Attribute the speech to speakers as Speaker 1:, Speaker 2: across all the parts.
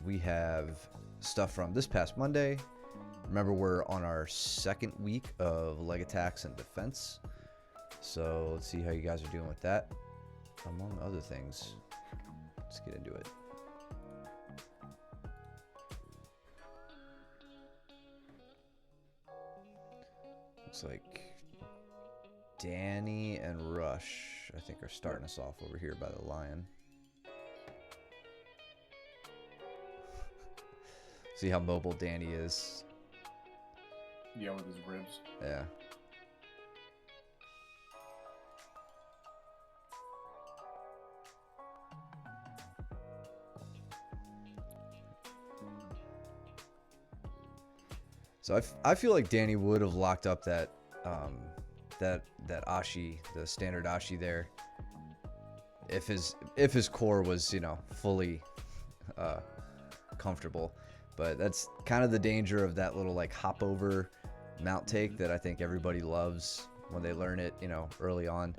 Speaker 1: we have stuff from this past Monday. Remember, we're on our second week of leg attacks and defense. So let's see how you guys are doing with that. Among other things, let's get into it. Looks like Danny and Rush, I think, are starting us off over here by the lion. See how mobile Danny is.
Speaker 2: Yeah, with his ribs.
Speaker 1: Yeah. So I feel like Danny would have locked up that that Ashi, the standard Ashi there, if his core was, you know, fully comfortable. But that's kind of the danger of that little like hop over mount take that I think everybody loves when they learn it, you know, early on.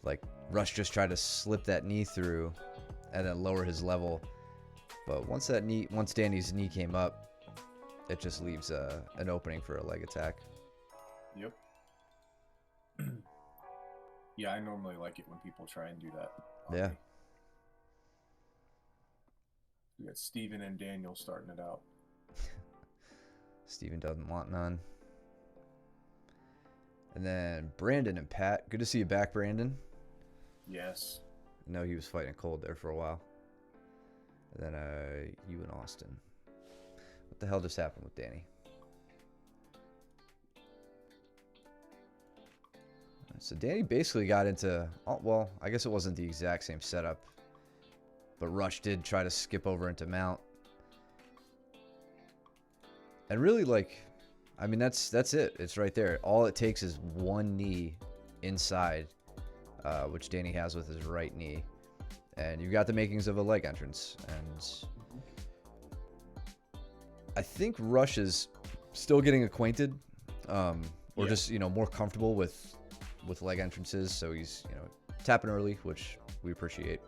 Speaker 1: Like Rush just tried to slip that knee through and then lower his level, but once Danny's knee came up, it just leaves an opening for a leg attack.
Speaker 2: Yep. Yeah, I normally like it when people try and do that.
Speaker 1: Yeah.
Speaker 2: We got Steven and Daniel starting it out.
Speaker 1: Steven doesn't want none. And then Brandon and Pat. Good to see you back, Brandon.
Speaker 2: Yes.
Speaker 1: I know he was fighting cold there for a while. And then you and Austin. What the hell just happened with Danny? So Danny basically got into, oh, well, I guess it wasn't the exact same setup, but Rush did try to skip over into mount. And really, like, I mean, that's it. It's right there. All it takes is one knee inside, which Danny has with his right knee. And you've got the makings of a leg entrance. And I think Rush is still getting acquainted, or just, you know, more comfortable with leg entrances. So he's, you know, tapping early, which we appreciate.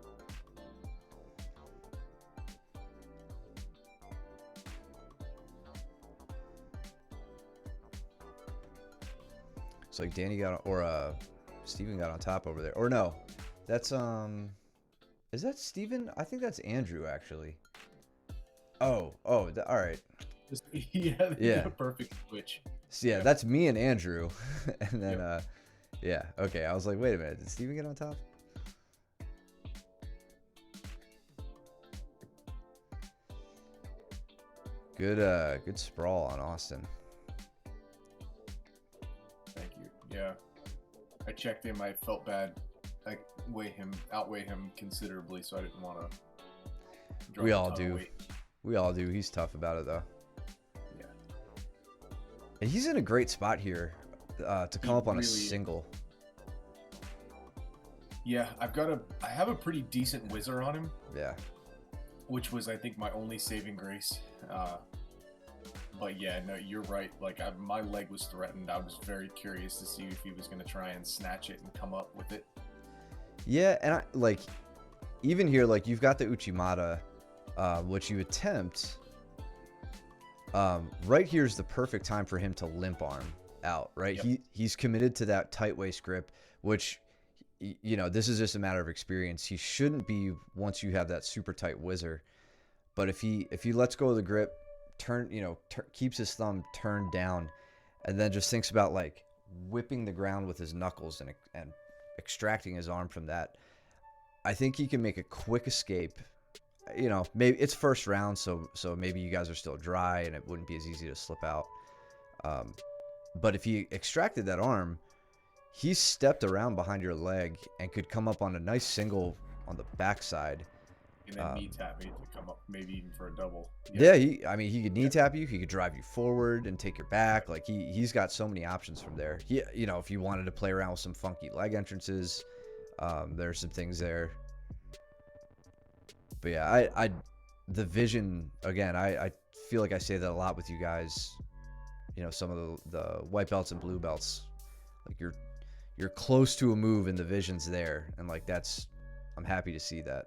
Speaker 1: So like Danny got, or Steven got on top over there. Or no, that's is that Steven? I think that's Andrew actually. Oh, all right.
Speaker 2: Yeah. Perfect switch.
Speaker 1: So yeah, that's me and Andrew. And then yeah, okay. I was like, wait a minute, did Steven get on top? Good sprawl on Austin.
Speaker 2: Thank you. Yeah. I checked him, I felt bad. I outweigh him considerably, so I didn't want to.
Speaker 1: We all do. We all do. He's tough about it though.
Speaker 2: Yeah.
Speaker 1: And he's in a great spot here to come up on a single.
Speaker 2: Yeah, I have a pretty decent whizzer on him.
Speaker 1: Yeah.
Speaker 2: Which was, I think, my only saving grace. But yeah, no, you're right. Like, my leg was threatened. I was very curious to see if he was going to try and snatch it and come up with it.
Speaker 1: Yeah, and I like, even here, like, you've got the Uchimata, which you attempt. Right here's the perfect time for him to limp arm out, right?
Speaker 2: Yep.
Speaker 1: He's committed to that tight waist grip, which, you know, this is just a matter of experience. He shouldn't be once you have that super tight whizzer. But if he lets go of the grip, keeps his thumb turned down, and then just thinks about like whipping the ground with his knuckles and extracting his arm from that, I think he can make a quick escape. You know, maybe it's first round, so maybe you guys are still dry and it wouldn't be as easy to slip out. But if he extracted that arm, he stepped around behind your leg and could come up on a nice single on the backside.
Speaker 2: And then knee tap me to come up, maybe even for a double.
Speaker 1: Yeah, he could knee tap you. He could drive you forward and take your back. Like he's got so many options from there. You know, if you wanted to play around with some funky leg entrances, there's some things there. But yeah, the vision again. I feel like I say that a lot with you guys. You know, some of the white belts and blue belts, like you're close to a move and the vision's there, and like I'm happy to see that.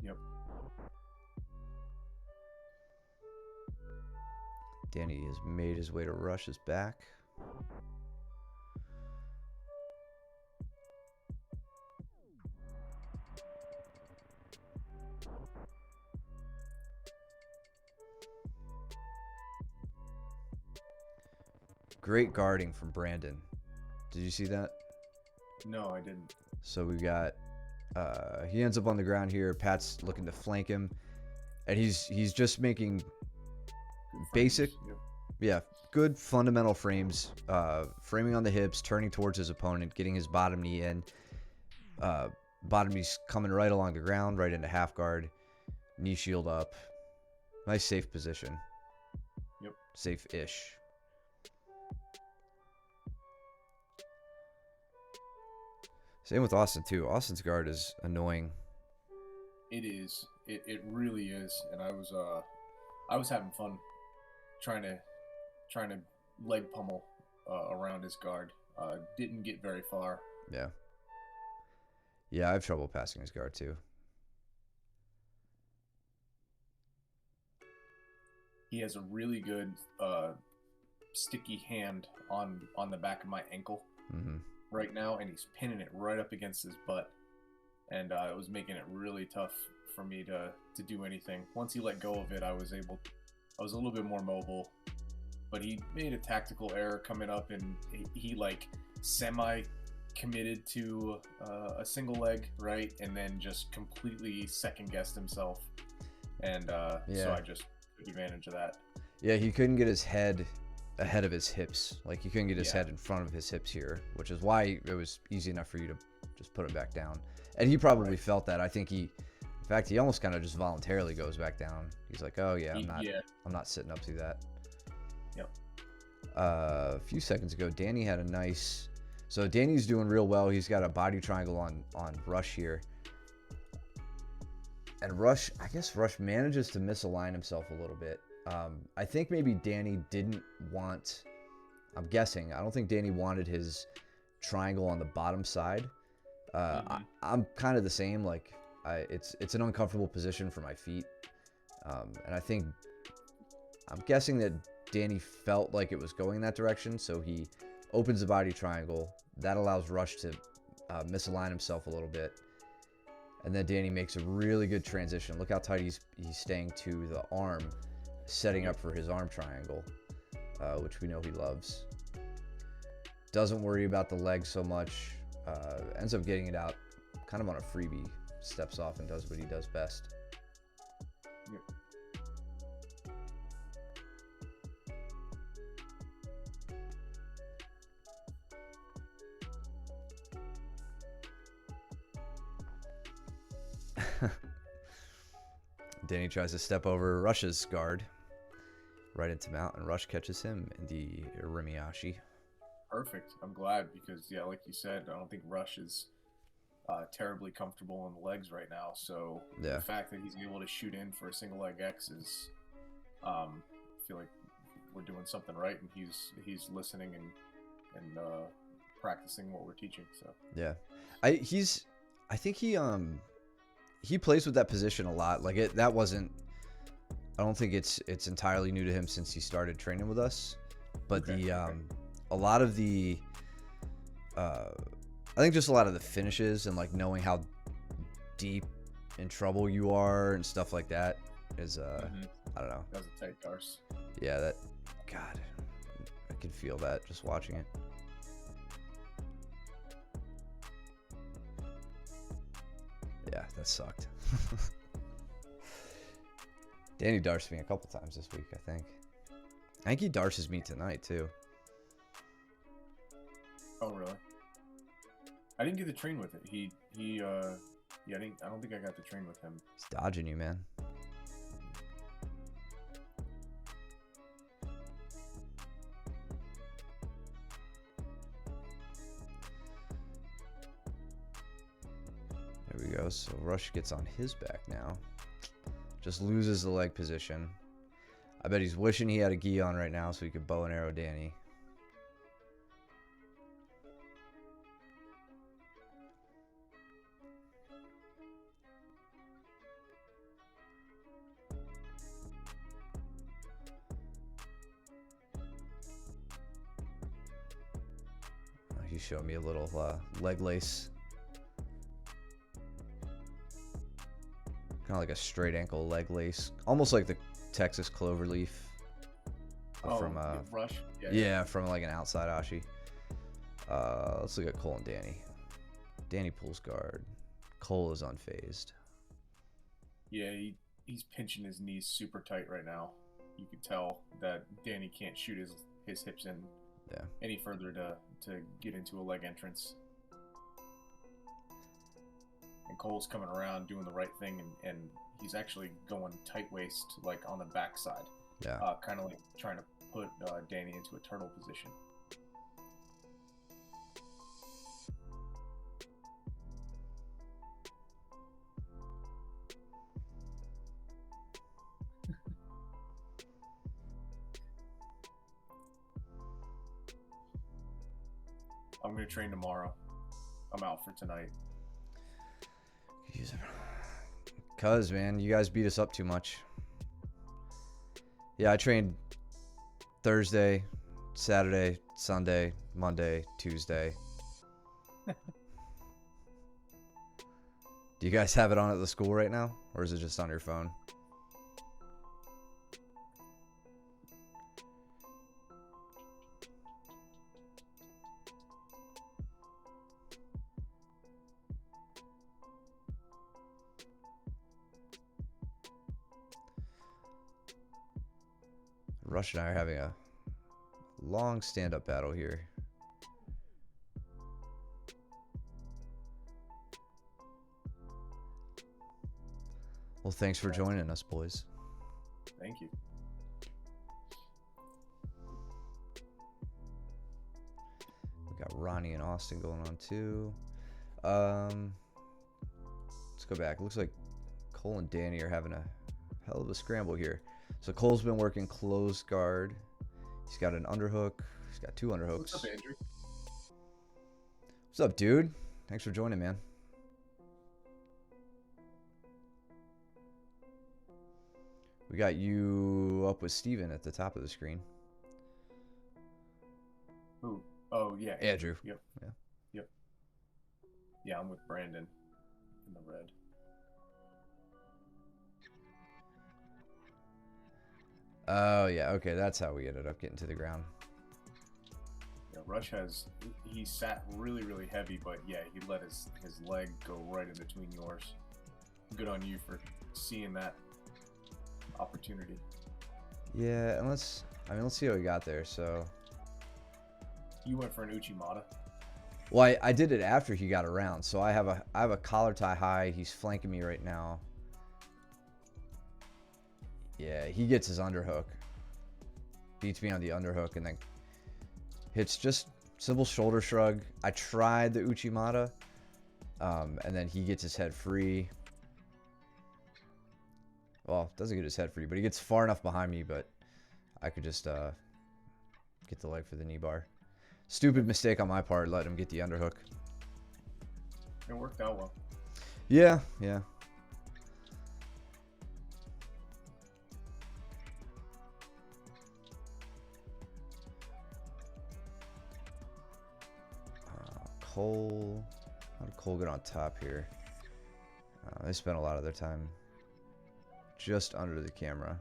Speaker 2: Yep.
Speaker 1: Danny has made his way to Rush's back. Great guarding from Brandon. Did you see that?
Speaker 2: No, I didn't.
Speaker 1: So we got he ends up on the ground here. Pat's looking to flank him, and he's just making
Speaker 2: Good
Speaker 1: basic,
Speaker 2: frames, yep.
Speaker 1: yeah, good fundamental frames, framing on the hips, turning towards his opponent, getting his bottom knee in. Bottom knee's coming right along the ground, right into half guard, knee shield up. Nice safe position.
Speaker 2: Yep.
Speaker 1: Safe-ish. Same with Austin too. Austin's guard is annoying.
Speaker 2: It is. It really is. And I was having fun trying to leg pummel around his guard. Didn't get very far.
Speaker 1: Yeah. Yeah, I have trouble passing his guard too.
Speaker 2: He has a really good sticky hand on the back of my ankle right now, and he's pinning it right up against his butt, and it was making it really tough for me to do anything. Once he let go of it, I was a little bit more mobile, but he made a tactical error coming up, and he like semi committed to a single leg, right, and then just completely second guessed himself, and so I just took advantage of that.
Speaker 1: Yeah, he couldn't get his head ahead of his hips. Like, he couldn't get his head in front of his hips here, which is why it was easy enough for you to just put him back down. And he probably felt that. I think in fact, he almost kind of just voluntarily goes back down. He's like, oh yeah, I'm not sitting up through that.
Speaker 2: Yep.
Speaker 1: A few seconds ago, Danny had a nice, so Danny's doing real well. He's got a body triangle on Rush here. And Rush, I guess Rush manages to misalign himself a little bit. I think maybe Danny didn't want, I'm guessing, I don't think Danny wanted his triangle on the bottom side. I'm kind of the same. Like, it's an uncomfortable position for my feet. And I'm guessing that Danny felt like it was going that direction, so he opens the body triangle. That allows Rush to misalign himself a little bit. And then Danny makes a really good transition. Look how tight he's staying to the arm, setting up for his arm triangle, which we know he loves. Doesn't worry about the leg so much. Ends up getting it out kind of on a freebie. Steps off and does what he does best.
Speaker 2: Yep.
Speaker 1: Danny tries to step over Rush's guard right into mount, and Rush catches him in the Rimiashi.
Speaker 2: Perfect. I'm glad, because yeah, like you said, I don't think Rush is terribly comfortable on the legs right now. So the fact that he's able to shoot in for a single leg X is, I feel like we're doing something right, and he's listening and practicing what we're teaching. So
Speaker 1: yeah, I think he plays with that position a lot. Like, that wasn't, I don't think it's entirely new to him since he started training with us. But a lot of the I think just a lot of the finishes and like knowing how deep in trouble you are and stuff like that is I don't know.
Speaker 2: That's a tight Darce.
Speaker 1: Yeah, that, God, I can feel that just watching it. Yeah, that sucked. Danny Darced me a couple times this week, I think. I think he Darces me tonight too.
Speaker 2: Oh really? I didn't get to train with it. I don't think I got to train with him.
Speaker 1: He's dodging you, man. There we go. So Rush gets on his back now. Just loses the leg position. I bet he's wishing he had a gi on right now so he could bow and arrow Danny. He's showing me a little leg lace. Kind of like a straight ankle leg lace. Almost like the Texas Cloverleaf. From
Speaker 2: Rush.
Speaker 1: Yeah, from like an outside Ashi. Let's look at Cole and Danny. Danny pulls guard. Cole is unfazed.
Speaker 2: Yeah, he's pinching his knees super tight right now. You could tell that Danny can't shoot his hips in any further to get into a leg entrance. And Cole's coming around doing the right thing, and he's actually going tight waist, like on the backside.
Speaker 1: Yeah.
Speaker 2: Kind of like trying to put Danny into a turtle position. I'm going to train tomorrow. I'm out for tonight.
Speaker 1: Cuz, man, you guys beat us up too much. Yeah, I trained Thursday, Saturday, Sunday, Monday, Tuesday. Do you guys have it on at the school right now? Or is it just on your phone? Rush and I are having a long stand-up battle here. Well, thanks for joining us, boys.
Speaker 2: Thank you.
Speaker 1: We got Ronnie and Austin going on too. Let's go back. It looks like Cole and Danny are having a hell of a scramble here. So Cole's been working closed guard. He's got an underhook. He's got 2 underhooks.
Speaker 2: What's up, Andrew?
Speaker 1: What's up, dude? Thanks for joining, man. We got you up with Steven at the top of the screen.
Speaker 2: Who? Oh, yeah.
Speaker 1: Andrew.
Speaker 2: Yep.
Speaker 1: Yeah.
Speaker 2: Yep. Yeah, I'm with Brandon in the red.
Speaker 1: Oh, yeah. Okay, that's how we ended up getting to the ground.
Speaker 2: Yeah, Rush he sat really, really heavy, but yeah, he let his leg go right in between yours. Good on you for seeing that opportunity.
Speaker 1: Yeah, and let's see how we got there. So
Speaker 2: You went for an Uchimata.
Speaker 1: well, I did it after he got around. So I have a collar tie high. He's flanking me right now. Yeah, he gets his underhook. Beats me on the underhook and then hits just simple shoulder shrug. I tried the Uchimata. And then he gets his head free. Well, doesn't get his head free, but he gets far enough behind me, but I could just get the leg for the knee bar. Stupid mistake on my part, letting him get the underhook.
Speaker 2: It worked out well.
Speaker 1: Yeah, yeah. Cole. How did Cole get on top here? They spent a lot of their time just under the camera.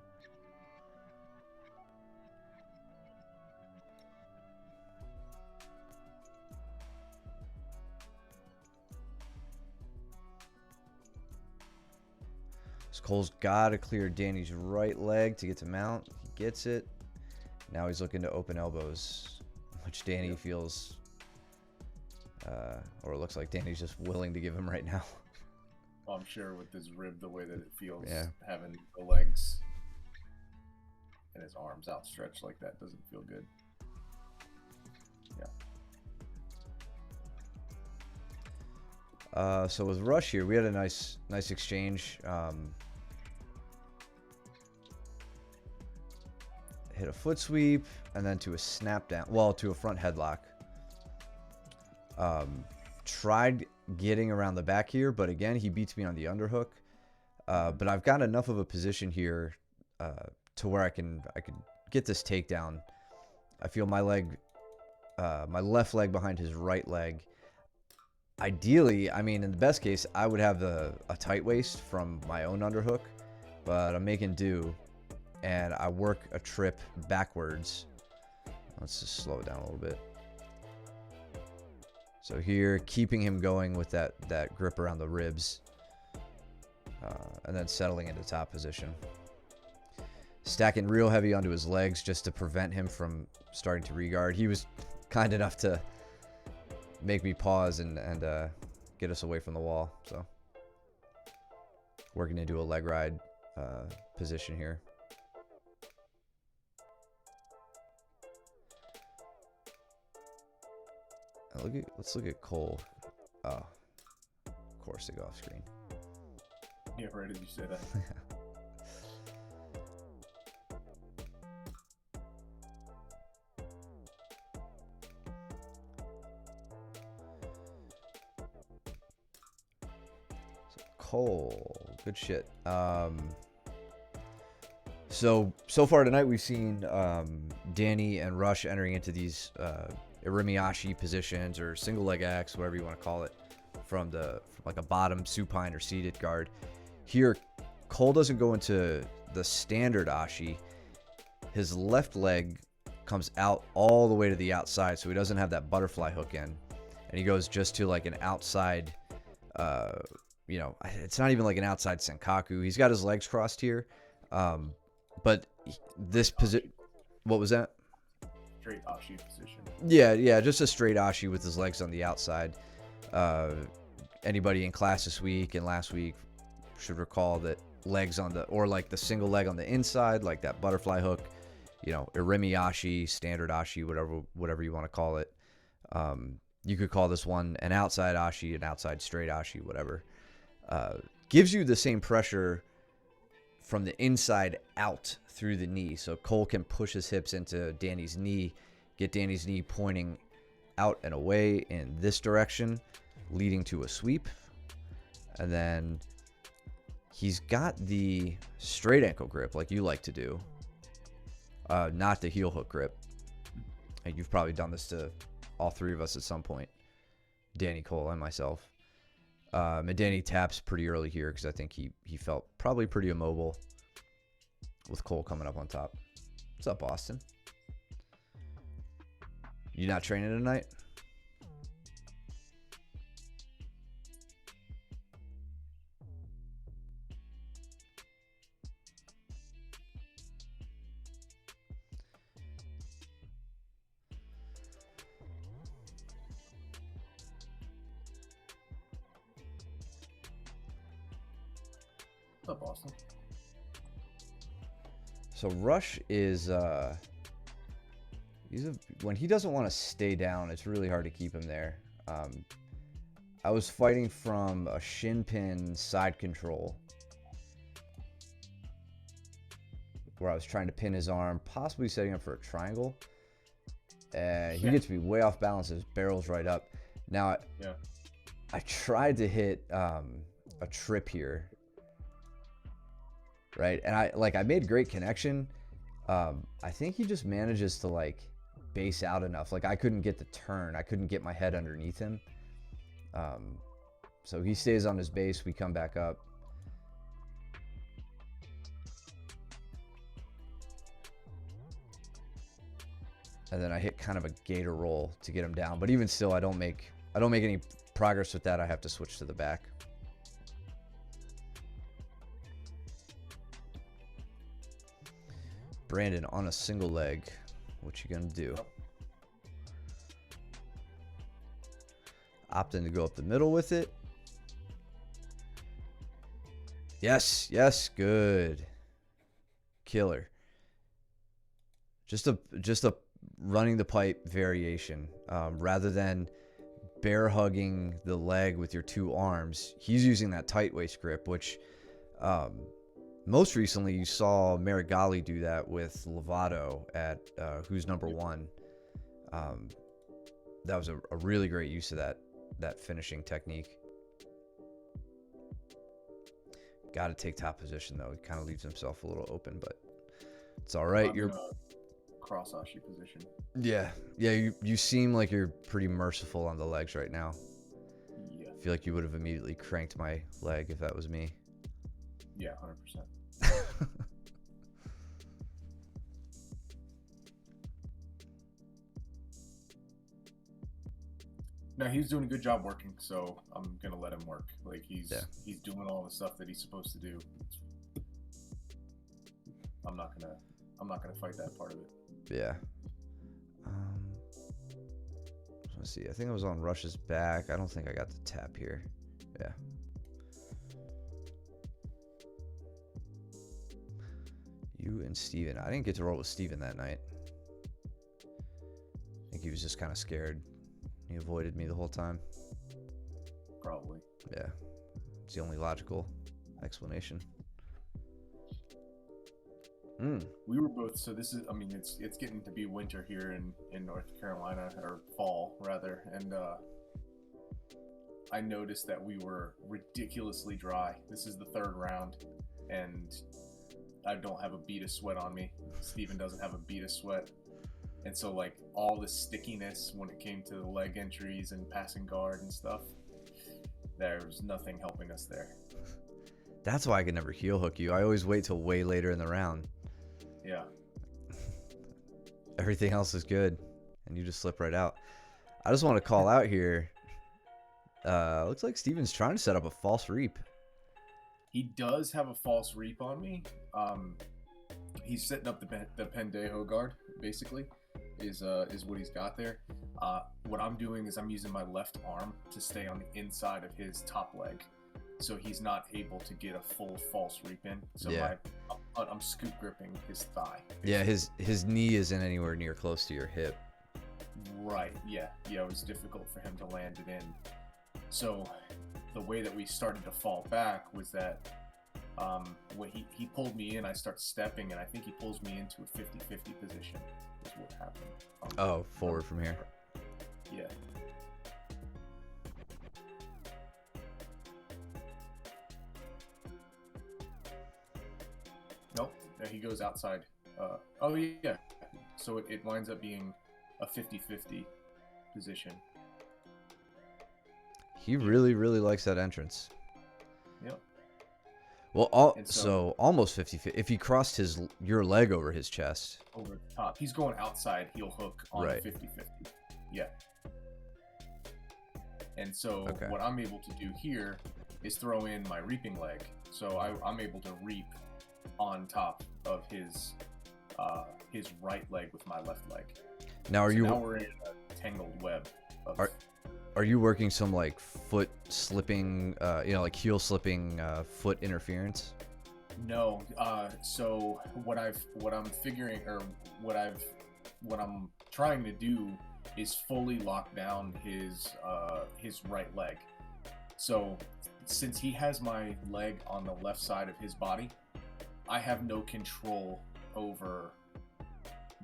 Speaker 1: So Cole's got to clear Danny's right leg to get to mount. He gets it. Now he's looking to open elbows, which Danny feels, or it looks like Danny's just willing to give him right now.
Speaker 2: Well, I'm sure with his rib, the way that it feels,
Speaker 1: Yeah.
Speaker 2: having the legs and his arms outstretched like that doesn't feel good. Yeah.
Speaker 1: So with Rush here, we had a nice exchange. Hit a foot sweep and then to a snap down. Well, to a front headlock. Tried getting around the back here, but again, he beats me on the underhook. But I've got enough of a position here to where I can get this takedown. I feel my leg my left leg behind his right leg. Ideally, I mean, in the best case, I would have a tight waist from my own underhook, but I'm making do, and I work a trip backwards. Let's just slow it down a little bit. So here, keeping him going with that grip around the ribs, and then settling into top position. Stacking real heavy onto his legs just to prevent him from starting to regard. He was kind enough to make me pause and get us away from the wall. So working into a leg ride position here. Let's look at Cole. Oh, of course they go off screen.
Speaker 2: Yeah, right. Did you say that?
Speaker 1: Cole, good shit. So far tonight we've seen Danny and Rush entering into these Irimiyashi positions or single leg X, whatever you want to call it, from like a bottom supine or seated guard. Here, Cole doesn't go into the standard Ashi. His left leg comes out all the way to the outside, so he doesn't have that butterfly hook in, and he goes just to like an outside. It's not even like an outside Senkaku. He's got his legs crossed here, but this position. What was that?
Speaker 2: Straight Ashi position.
Speaker 1: Yeah, just a straight Ashi with his legs on the outside. Anybody in class this week and last week should recall that legs on like the single leg on the inside, like that butterfly hook, Irimiyashi, standard Ashi, whatever you want to call it. You could call this one an outside Ashi, an outside straight Ashi, whatever. Gives you the same pressure from the inside out through the knee. So Cole can push his hips into Danny's knee, get Danny's knee pointing out and away in this direction, leading to a sweep. And then he's got the straight ankle grip like you like to do, not the heel hook grip. And you've probably done this to all three of us at some point, Danny, Cole, and myself. And Danny taps pretty early here because I think he felt probably pretty immobile with Cole coming up on top. What's up, Austin? You not training tonight?
Speaker 2: What's up, Austin?
Speaker 1: So Rush is when he doesn't want to stay down, it's really hard to keep him there. I was fighting from a shin pin side control where I was trying to pin his arm, possibly setting up for a triangle. He gets me way off balance. His barrel's right up. Now, I tried to hit a trip here, right? And I made great connection. I think he just manages to like base out enough. Like I couldn't get the turn. I couldn't get my head underneath him. So he stays on his base. We come back up. And then I hit kind of a gator roll to get him down. But even still, I don't make any progress with that. I have to switch to the back. Brandon on a single leg. What you gonna do? Opting to go up the middle with it. Yes, good. Killer. Just a running the pipe variation. Rather than bear hugging the leg with your two arms, he's using that tight waist grip, which most recently you saw Marigali do that with Lovato at Who's Number One. That was a really great use of that finishing technique. Got to take top position though. He kind of leaves himself a little open, but it's all right.
Speaker 2: cross ashi position.
Speaker 1: Yeah. Yeah, you seem like you're pretty merciful on the legs right now.
Speaker 2: Yeah,
Speaker 1: I feel like you would have immediately cranked my leg if that was me.
Speaker 2: yeah, 100%. No, he's doing a good job working, so I'm gonna let him work. Like he's doing all the stuff that he's supposed to do. I'm not gonna fight that part of it.
Speaker 1: Yeah. Let's see. I think I was on Rush's back. I don't think I got the tap here. Yeah. You and Steven. I didn't get to roll with Steven that night. I think he was just kind of scared. He avoided me the whole time.
Speaker 2: Probably.
Speaker 1: Yeah. It's the only logical explanation.
Speaker 2: We were both, so this is, I mean, it's getting to be winter here in North Carolina, or fall rather, and I noticed that we were ridiculously dry. This is the third round, and I don't have a bead of sweat on me. Steven doesn't have a bead of sweat. And so, like, all the stickiness when it came to the leg entries and passing guard and stuff, there was nothing helping us there.
Speaker 1: That's why I can never heel hook you. I always wait till way later in the round.
Speaker 2: Yeah.
Speaker 1: Everything else is good, and you just slip right out. I just want to call out here. Looks like Steven's trying to set up a false reap.
Speaker 2: He does have a false reap on me. He's setting up the pendejo guard, basically, is what he's got there. What I'm doing is I'm using my left arm to stay on the inside of his top leg, so he's not able to get a full false reap in. So
Speaker 1: yeah.
Speaker 2: I'm scoop gripping his thigh.
Speaker 1: Yeah, his knee isn't anywhere near close to your hip.
Speaker 2: Right, yeah. It was difficult for him to land it in. So the way that we started to fall back was that when he pulled me in, I start stepping, and I think he pulls me into a 50-50 position is what happened.
Speaker 1: Forward from here.
Speaker 2: Yeah. Nope, he goes outside. Oh yeah, so it winds up being a 50-50 position.
Speaker 1: He really, really likes that entrance.
Speaker 2: Yep.
Speaker 1: Well, so almost 50-50. If he crossed your leg over his chest.
Speaker 2: Over the top. He's going outside heel hook on
Speaker 1: right.
Speaker 2: 50-50. Yeah. And so what I'm able to do here is throw in my reaping leg. So I'm able to reap on top of his right leg with my left leg.
Speaker 1: Now
Speaker 2: now we're in a tangled web of...
Speaker 1: Are you working some like foot slipping, like heel slipping foot interference?
Speaker 2: No. So what I'm figuring, or what I'm trying to do is fully lock down his right leg. So since he has my leg on the left side of his body, I have no control over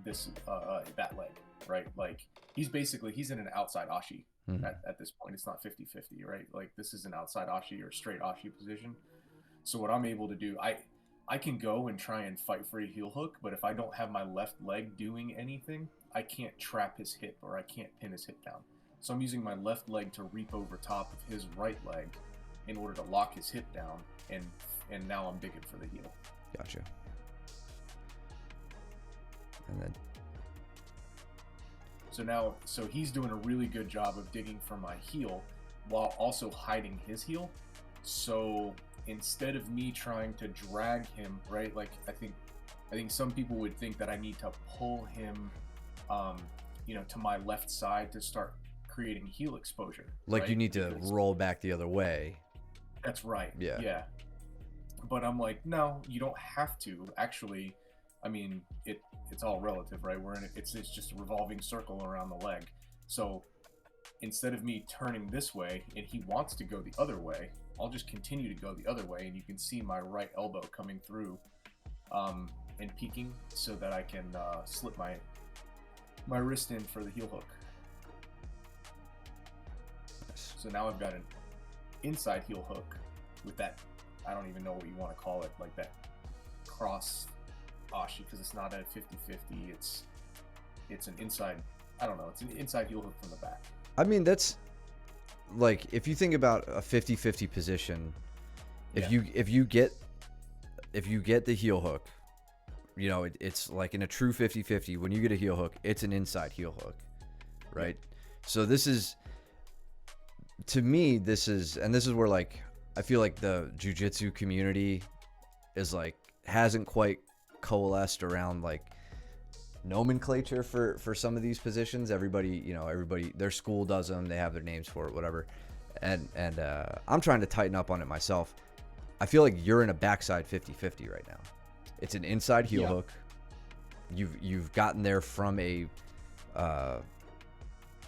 Speaker 2: this that leg, right? Like he's in an outside ashi. At this point, it's not 50-50, right? Like this is an outside ashi or straight ashi position. So what I'm able to do, I can go and try and fight for a heel hook, but if I don't have my left leg doing anything, I can't trap his hip or I can't pin his hip down. So I'm using my left leg to reap over top of his right leg in order to lock his hip down, and now I'm digging for the heel.
Speaker 1: Gotcha. And then
Speaker 2: So he's doing a really good job of digging for my heel while also hiding his heel. So instead of me trying to drag him, right? Like I think some people would think that I need to pull him, to my left side to start creating heel exposure.
Speaker 1: Like
Speaker 2: right?
Speaker 1: You need to roll back the other way.
Speaker 2: That's right.
Speaker 1: Yeah.
Speaker 2: Yeah. But I'm like, no, you don't have to. Actually, I mean, it's all relative, right? It's just a revolving circle around the leg. So instead of me turning this way and he wants to go the other way, I'll just continue to go the other way, and you can see my right elbow coming through and peeking so that I can slip my wrist in for the heel hook. So now I've got an inside heel hook with that, I don't even know what you want to call it, like that cross ashi, because it's not a 50-50, it's an inside. I don't know. It's an inside heel hook from the back.
Speaker 1: I mean, that's like if you think about a 50-50 position, if
Speaker 2: Yeah.
Speaker 1: you get the heel hook, you know, it's like in a true 50-50, when you get a heel hook, it's an inside heel hook, right? So this is, to me, this is where like I feel like the jiu-jitsu community is like hasn't quite coalesced around like nomenclature for some of these positions. Everybody, their school does them, they have their names for it, whatever. And I'm trying to tighten up on it myself. I feel like you're in a backside 50-50 right now. It's an inside heel hook. You've gotten there from a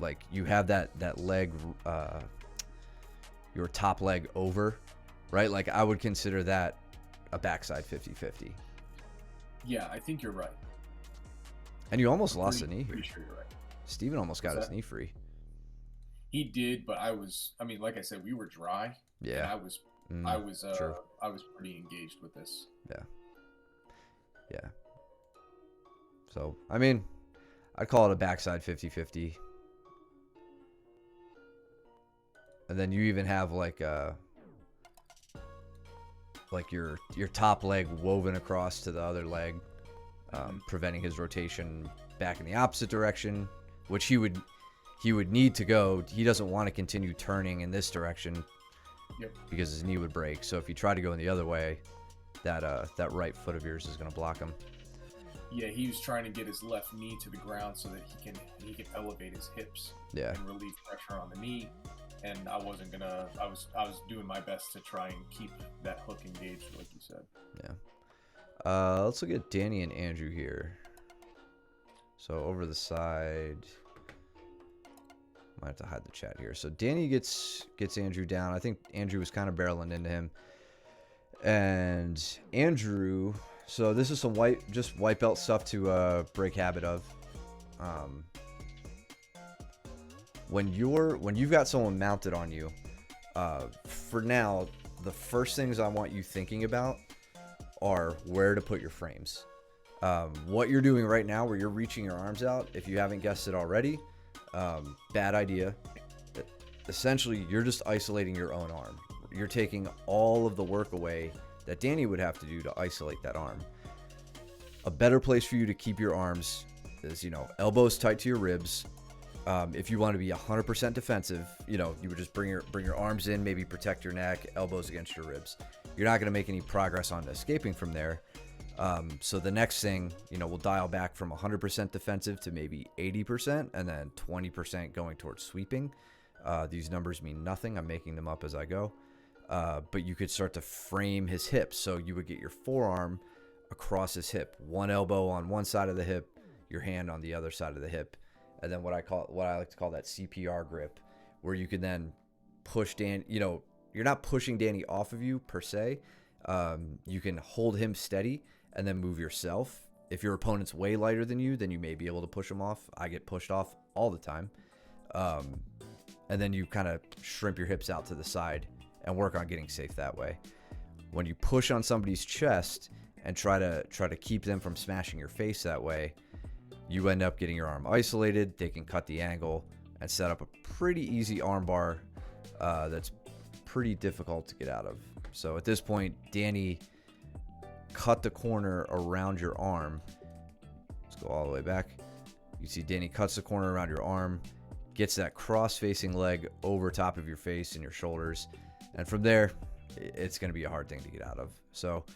Speaker 1: like you have that leg, your top leg over, right? Like I would consider that a backside 50-50.
Speaker 2: Yeah, I think you're right.
Speaker 1: And you almost lost a knee here.
Speaker 2: Pretty sure you're right.
Speaker 1: Steven almost got his knee free.
Speaker 2: He did, but I mean, like I said, we were dry.
Speaker 1: Yeah.
Speaker 2: And I was pretty engaged with this.
Speaker 1: Yeah. So, I mean, I'd call it a backside 50-50. And then you even have like your top leg woven across to the other leg, preventing his rotation back in the opposite direction, which he would need to go. He doesn't want to continue turning in this direction because his knee would break. So if you try to go in the other way, that right foot of yours is going to block him.
Speaker 2: Yeah, he was trying to get his left knee to the ground so that he can elevate his hips and relieve pressure on the knee. And I wasn't gonna. I was doing my best to try and keep that hook engaged, like you said.
Speaker 1: Yeah. Let's look at Danny and Andrew here. So over the side, might have to hide the chat here. So Danny gets Andrew down. I think Andrew was kind of barreling into him, and Andrew. So this is some white belt stuff to break habit of. When you've got someone mounted on you, for now, the first things I want you thinking about are where to put your frames. What you're doing right now, where you're reaching your arms out, if you haven't guessed it already, bad idea. Essentially, you're just isolating your own arm. You're taking all of the work away that Danny would have to do to isolate that arm. A better place for you to keep your arms is, elbows tight to your ribs. If you want to be 100% defensive, you would just bring your arms in, maybe protect your neck, elbows against your ribs. You're not going to make any progress on escaping from there. So the next thing, we'll dial back from 100% defensive to maybe 80%, and then 20% going towards sweeping. These numbers mean nothing. I'm making them up as I go. But you could start to frame his hips. So you would get your forearm across his hip, one elbow on one side of the hip, your hand on the other side of the hip. And then what I like to call that CPR grip, where you can then push Dan. You're not pushing Danny off of you per se. You can hold him steady and then move yourself. If your opponent's way lighter than you, then you may be able to push him off. I get pushed off all the time. And then you kind of shrimp your hips out to the side and work on getting safe that way. When you push on somebody's chest and try to keep them from smashing your face that way, you end up getting your arm isolated. They can cut the angle and set up a pretty easy arm bar that's pretty difficult to get out of. So at this point, Danny cut the corner around your arm. Let's go all the way back. You see Danny cuts the corner around your arm, gets that cross-facing leg over top of your face and your shoulders. And from there, it's going to be a hard thing to get out of. So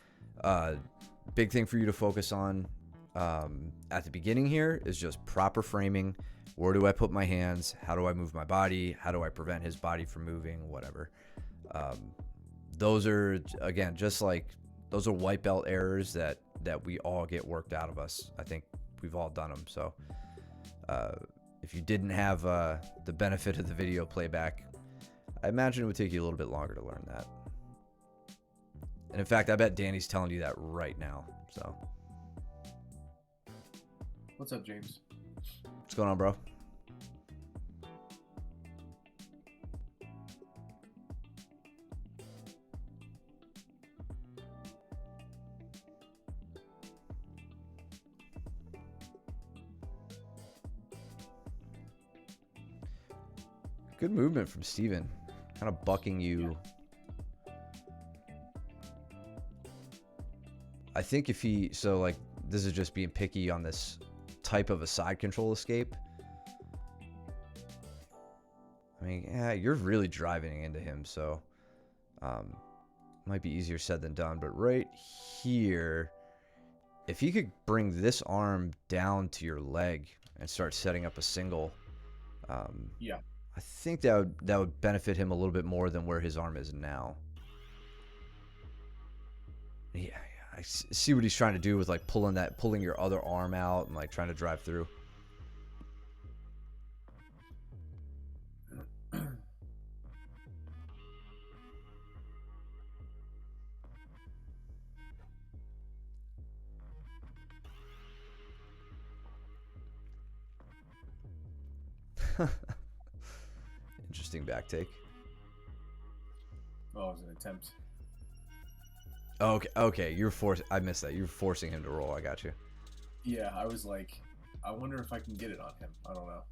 Speaker 1: big thing for you to focus on at the beginning here is just proper framing. Where do I put my hands? How do I move my body? How do I prevent his body from moving? Whatever. Those are, again, those are white belt errors that we all get worked out of us. I think we've all done them. So if you didn't have the benefit of the video playback, I imagine it would take you a little bit longer to learn that. And in fact, I bet Danny's telling you that right now. So
Speaker 2: what's up, James?
Speaker 1: What's going on, bro? Good movement from Steven. Kind of bucking you. I think if he... So, like, this is just being picky on this type of a side control escape. I mean, yeah, you're really driving into him, so... might be easier said than done. But right here... If he could bring this arm down to your leg and start setting up a single...
Speaker 2: Yeah.
Speaker 1: I think that would benefit him a little bit more than where his arm is now. Yeah, I see what he's trying to do with like pulling your other arm out and like trying to drive through. Interesting back take.
Speaker 2: Oh, it was an attempt.
Speaker 1: Okay. I missed that. You're forcing him to roll. I got you.
Speaker 2: Yeah, I was like, I wonder if I can get it on him. I don't know.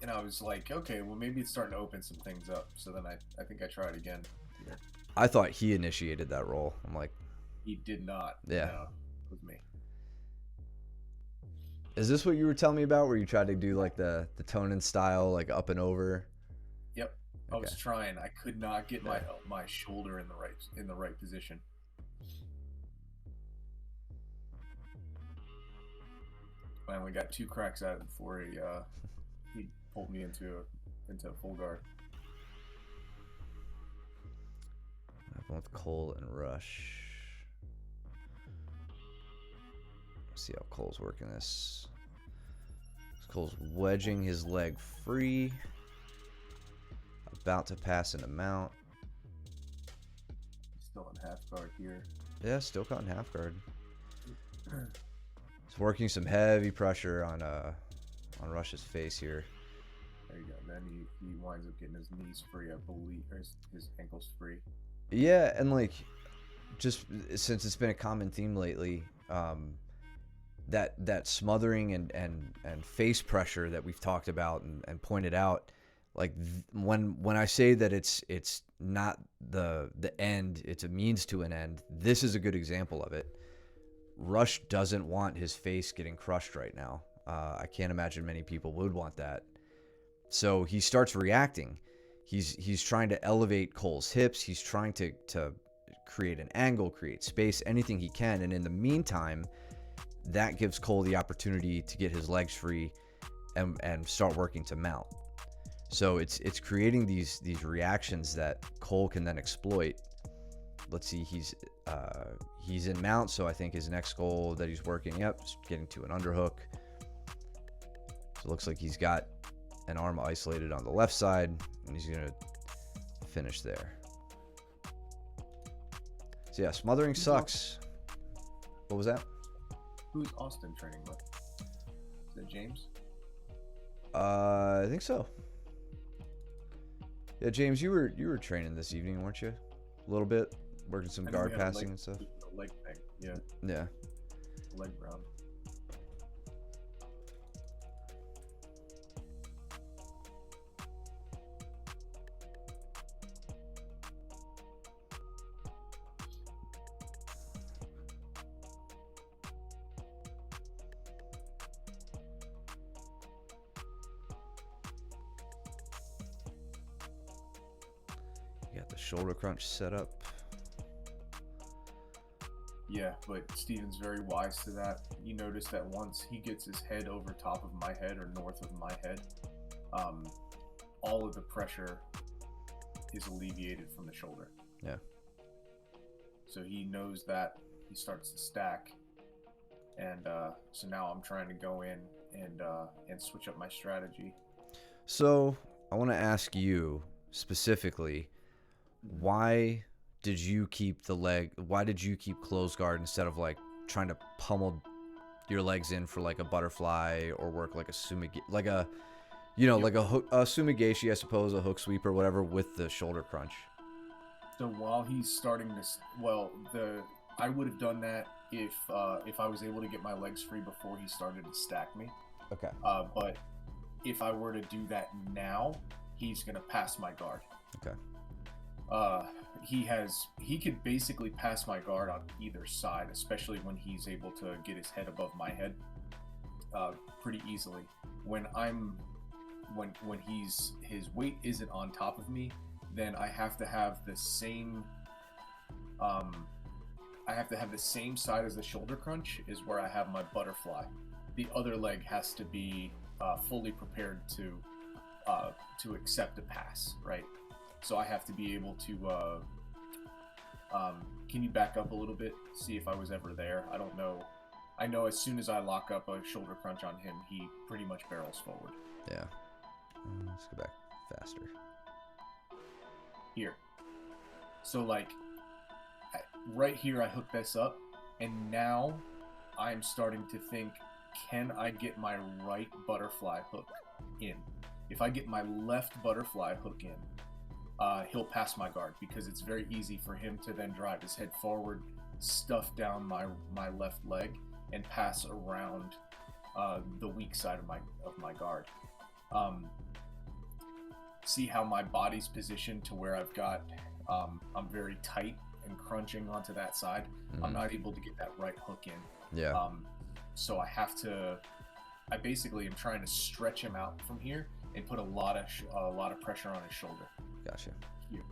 Speaker 2: And I was like, okay, well maybe it's starting to open some things up. So then I think I tried again.
Speaker 1: I thought he initiated that roll. I'm like,
Speaker 2: he did not.
Speaker 1: Yeah.
Speaker 2: No, it was me.
Speaker 1: Is this what you were telling me about, where you tried to do like the Tonin style, like up and over?
Speaker 2: Yep. I was trying. I could not get my shoulder in the right position. I only got 2 cracks at it before he pulled me into full guard.
Speaker 1: I'm with Cole and Rush. Let's see how Cole's working this. Cole's wedging his leg free. About to pass an amount.
Speaker 2: Still in half guard here.
Speaker 1: Yeah, still caught in half guard. He's working some heavy pressure on Rush's face here.
Speaker 2: There you go. Then he winds up getting his knees free, I believe, or his ankles free.
Speaker 1: Yeah, and like, just since it's been a common theme lately, that smothering and face pressure that we've talked about and pointed out, like when I say that it's not the end, it's a means to an end. This is a good example of it. Rush doesn't want his face getting crushed right now. I can't imagine many people would want that. So he starts reacting. He's trying to elevate Cole's hips. He's trying to create an angle, create space, anything he can. And in the meantime, that gives Cole the opportunity to get his legs free and start working to mount. So it's creating these reactions that Cole can then exploit. Let's see, he's in mount, so I think his next goal that he's working, is getting to an underhook. So it looks like he's got an arm isolated on the left side, and he's gonna finish there. So yeah, smothering sucks. What was that?
Speaker 2: Who's Austin training with? Is it James?
Speaker 1: I think so. Yeah, James, you were training this evening, weren't you? A little bit, working some guard passing and stuff.
Speaker 2: Leg thing, yeah.
Speaker 1: Yeah.
Speaker 2: Leg round.
Speaker 1: You got the shoulder crunch set up.
Speaker 2: Yeah, but Steven's very wise to that. You notice that once he gets his head over top of my head or north of my head, all of the pressure is alleviated from the shoulder.
Speaker 1: Yeah.
Speaker 2: So he knows that. He starts to stack, and so now I'm trying to go in and switch up my strategy.
Speaker 1: So I want to ask you specifically, why did you keep closed guard instead of like trying to pummel your legs in for like a butterfly or work like a like a sumigashi, I suppose, a hook sweep or whatever with the shoulder crunch?
Speaker 2: So while he's starting this, I would have done that if I was able to get my legs free before he started to stack me.
Speaker 1: Okay.
Speaker 2: But if I were to do that now, he's gonna pass my guard.
Speaker 1: Okay.
Speaker 2: He could basically pass my guard on either side, especially when he's able to get his head above my head, pretty easily. When his weight isn't on top of me, then I have to have the same side as the shoulder crunch is where I have my butterfly. The other leg has to be fully prepared to accept a pass, right? So I have to be able to. Can you back up a little bit? See if I was ever there. I don't know. I know as soon as I lock up a shoulder crunch on him, he pretty much barrels forward.
Speaker 1: Yeah. Let's go back faster.
Speaker 2: Here. So like, right here I hook this up, and now I'm starting to think, can I get my right butterfly hook in? If I get my left butterfly hook in, he'll pass my guard, because it's very easy for him to then drive his head forward, stuff down my left leg, and pass around the weak side of my guard. See how my body's positioned to where I've got I'm very tight and crunching onto that side. I'm not able to get that right hook in.
Speaker 1: Yeah.
Speaker 2: So I basically am trying to stretch him out from here and put a lot of pressure on his shoulder.
Speaker 1: Gotcha.
Speaker 2: Here.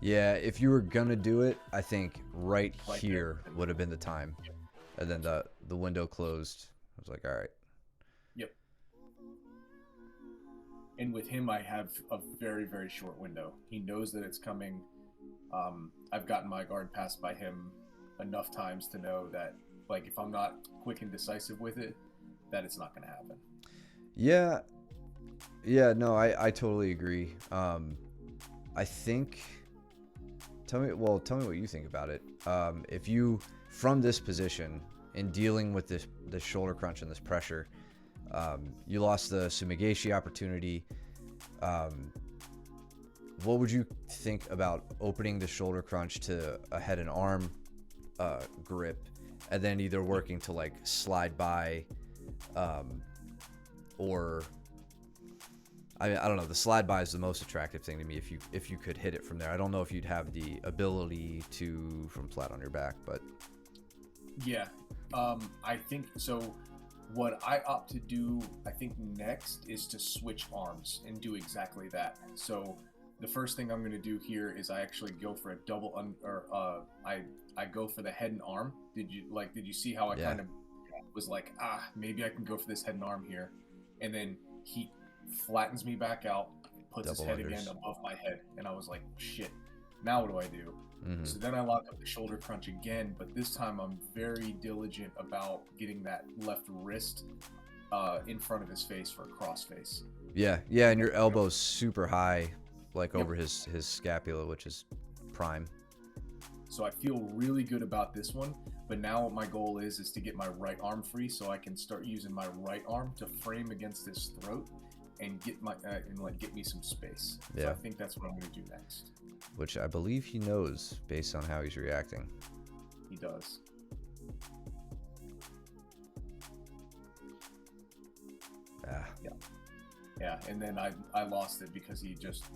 Speaker 1: Yeah, if you were gonna do it, I think right here
Speaker 2: there.
Speaker 1: would have been the time.
Speaker 2: Yep.
Speaker 1: And then the window closed. I was like, all right.
Speaker 2: Yep. And with him, I have a very, very short window. He knows that it's coming. I've gotten my guard passed by him enough times to know that, like, if I'm not quick and decisive with it, that it's not going to happen.
Speaker 1: Yeah. No, I totally agree. I think. Tell me what you think about it. If you, from this position, in dealing with this shoulder crunch and this pressure, you lost the Sumigashi opportunity. What would you think about opening the shoulder crunch to a head and arm grip, and then either working to like slide by, or I don't know. The slide by is the most attractive thing to me. If you could hit it from there, I don't know if you'd have the ability to from flat on your back, but
Speaker 2: yeah, I think so. What I opt to do, I think next, is to switch arms and do exactly that. So the first thing I'm going to do here is I actually go for a double I go for the head and arm. Did you see how I kind of was like, maybe I can go for this head and arm here, and then he flattens me back out, puts his head again above my head, and I was like, shit, now what do I do? So then I lock up the shoulder crunch again, but this time I'm very diligent about getting that left wrist in front of his face for a cross face.
Speaker 1: Yeah, and your elbow's super high, like over his scapula, which is prime.
Speaker 2: So I feel really good about this one, but now what my goal is to get my right arm free so I can start using my right arm to frame against his throat and get get me some space.
Speaker 1: Yeah.
Speaker 2: So I think that's what I'm going to do next.
Speaker 1: Which I believe he knows based on how he's reacting.
Speaker 2: He does. Yeah, and then I lost it because he just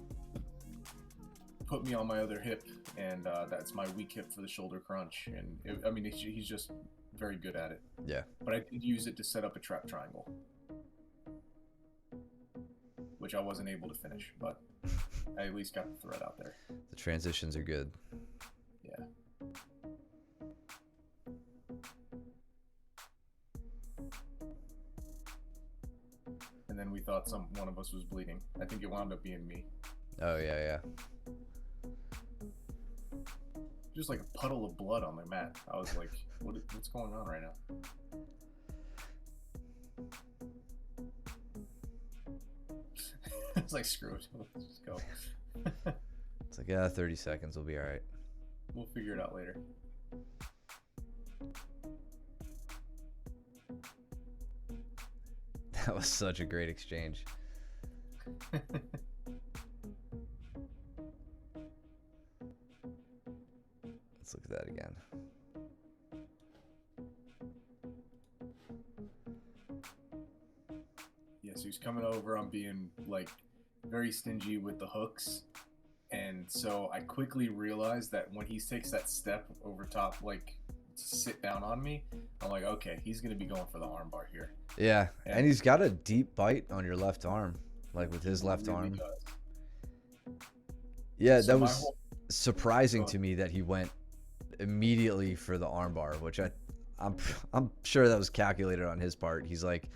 Speaker 2: put me on my other hip, and that's my weak hip for the shoulder crunch. And he's just very good at it.
Speaker 1: Yeah.
Speaker 2: But I did use it to set up a trap triangle, which I wasn't able to finish, but I at least got the thread out there.
Speaker 1: The transitions are good.
Speaker 2: Yeah. And then we thought one of us was bleeding. I think it wound up being me.
Speaker 1: Oh yeah.
Speaker 2: Just like a puddle of blood on the mat. I was like, what's going on right now? It's like, screw it. Let's just go.
Speaker 1: It's like, 30 seconds will be all right.
Speaker 2: We'll figure it out later.
Speaker 1: That was such a great exchange. Let's look at that again.
Speaker 2: So he's coming over. I'm being like very stingy with the hooks. And so I quickly realized that when he takes that step over top, like to sit down on me, I'm like, okay, he's going to be going for the armbar here.
Speaker 1: Yeah, and he's got a deep bite on your left arm, like with his left
Speaker 2: really
Speaker 1: arm.
Speaker 2: does.
Speaker 1: Yeah,
Speaker 2: So
Speaker 1: that
Speaker 2: my
Speaker 1: was
Speaker 2: whole-
Speaker 1: surprising to me that he went immediately for the armbar, which I'm sure that was calculated on his part. He's like,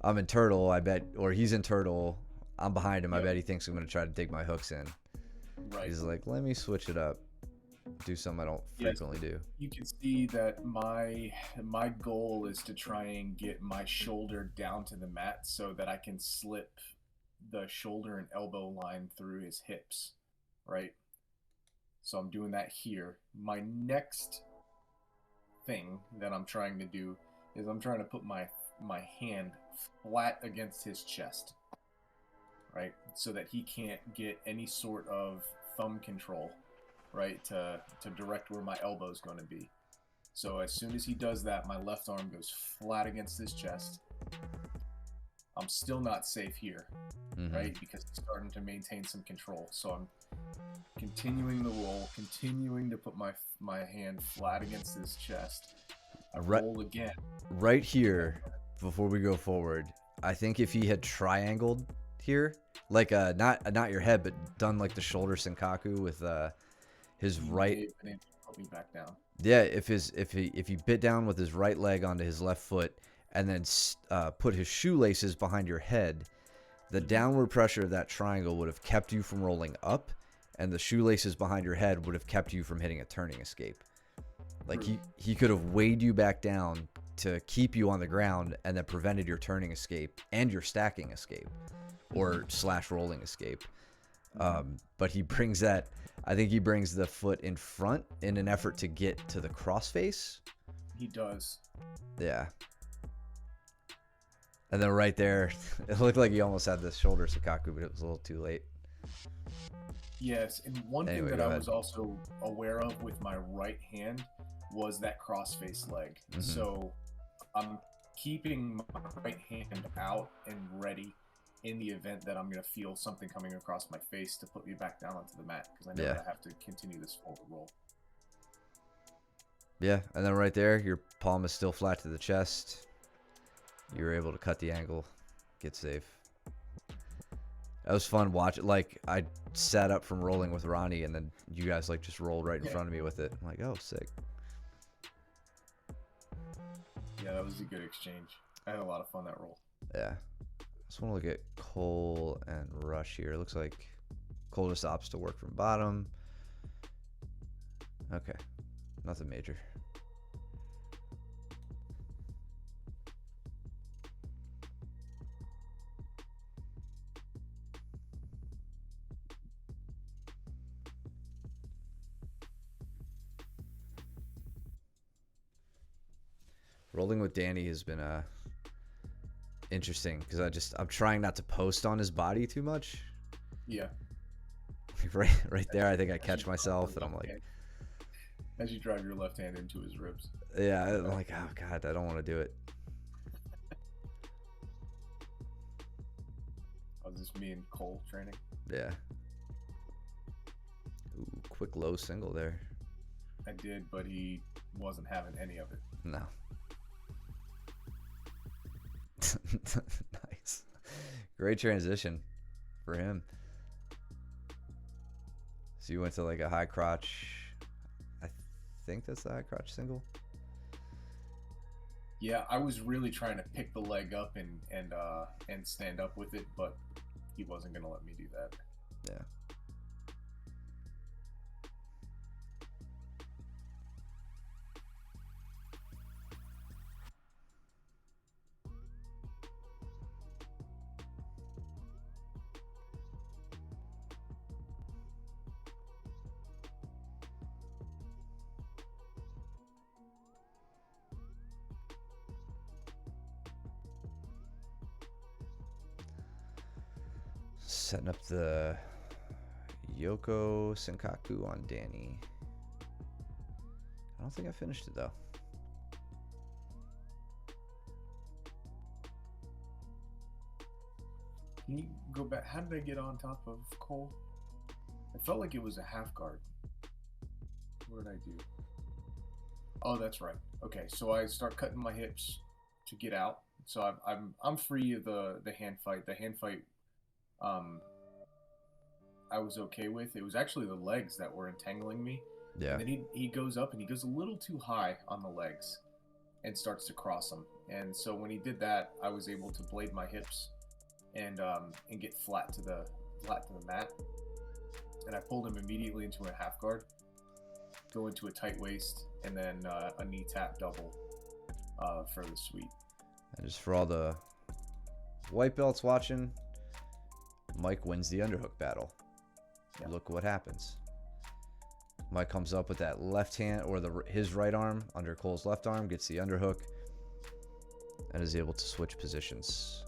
Speaker 1: I'm in turtle, I bet, or he's in turtle. I'm behind him. I
Speaker 2: Yep.
Speaker 1: bet he thinks I'm gonna try to dig my hooks in.
Speaker 2: Right.
Speaker 1: He's like, let me switch it up, do something I don't
Speaker 2: Yes.
Speaker 1: frequently do.
Speaker 2: You can see that my goal is to try and get my shoulder down to the mat so that I can slip the shoulder and elbow line through his hips, right? So I'm doing that here. My next thing that I'm trying to do is I'm trying to put my hand flat against his chest, right? So that he can't get any sort of thumb control, right, to direct where my elbow is going to be. So as soon as he does that, my left arm goes flat against his chest. I'm still not safe here, right, because he's starting to maintain some control. So I'm continuing the roll, continuing to put my hand flat against his chest. I roll again.
Speaker 1: Right here, before we go forward, I think if he had triangled here, like not your head, but done like the shoulder senkaku with his right.
Speaker 2: Put me back down.
Speaker 1: Yeah, if he bit down with his right leg onto his left foot and then put his shoelaces behind your head, the downward pressure of that triangle would have kept you from rolling up, and the shoelaces behind your head would have kept you from hitting a turning escape. Like he could have weighed you back down to keep you on the ground and then prevented your turning escape and your stacking escape or / rolling escape. But he brings that, I think he brings the foot in front in an effort to get to the crossface.
Speaker 2: He does.
Speaker 1: Yeah. And then right there, it looked like he almost had the shoulder senkaku, but it was a little too late.
Speaker 2: Yes, and one
Speaker 1: Anyway,
Speaker 2: thing
Speaker 1: go
Speaker 2: that I
Speaker 1: ahead.
Speaker 2: was also aware of with my right hand was that crossface leg. So I'm keeping my right hand out and ready in the event that I'm going to feel something coming across my face to put me back down onto the mat, because I know that I have to continue this forward roll.
Speaker 1: Yeah, and then right there, your palm is still flat to the chest. You're able to cut the angle, get safe. That was fun watching. Like, I sat up from rolling with Ronnie, and then you guys like just rolled right in front of me with it. I'm like, oh, sick.
Speaker 2: Yeah, that was a good exchange. I had a lot of fun that roll.
Speaker 1: Yeah. Just want to look at Cole and Rush here. It looks like Cole just opts to work from bottom. Okay. Nothing major. Rolling with Danny has been interesting because I'm trying not to post on his body too much.
Speaker 2: Yeah.
Speaker 1: Right there, I think I catch myself and I'm like,
Speaker 2: as you drive your left hand into his ribs.
Speaker 1: yeah, I'm like, oh god, I don't want to do it.
Speaker 2: Oh, is this me and Cole training?
Speaker 1: Yeah. Ooh, quick low single there.
Speaker 2: I did, but he wasn't having any of it.
Speaker 1: No. Nice. Great transition for him. So you went to like a high crotch. I think that's the high crotch single.
Speaker 2: Yeah, I was really trying to pick the leg up and stand up with it, but he wasn't gonna let me do that.
Speaker 1: Yeah. Setting up the Yoko Senkaku on Danny. I don't think I finished it though.
Speaker 2: Can you go back? How did I get on top of Cole? I felt like it was a half guard. What did I do? Oh, that's right. Okay, so I start cutting my hips to get out. So I'm free of the hand fight. The hand fight, um, I was okay with. It was actually the legs that were entangling me.
Speaker 1: Yeah.
Speaker 2: And then he goes up and he goes a little too high on the legs, and starts to cross them. And so when he did that, I was able to blade my hips and get flat to the mat. And I pulled him immediately into a half guard, go into a tight waist, and then a knee tap double for the sweep.
Speaker 1: And just for all the white belts watching, Mike wins the underhook battle.
Speaker 2: Yeah.
Speaker 1: Look what happens. Mike comes up with that left hand, or his right arm under Cole's left arm, gets the underhook, and is able to switch positions.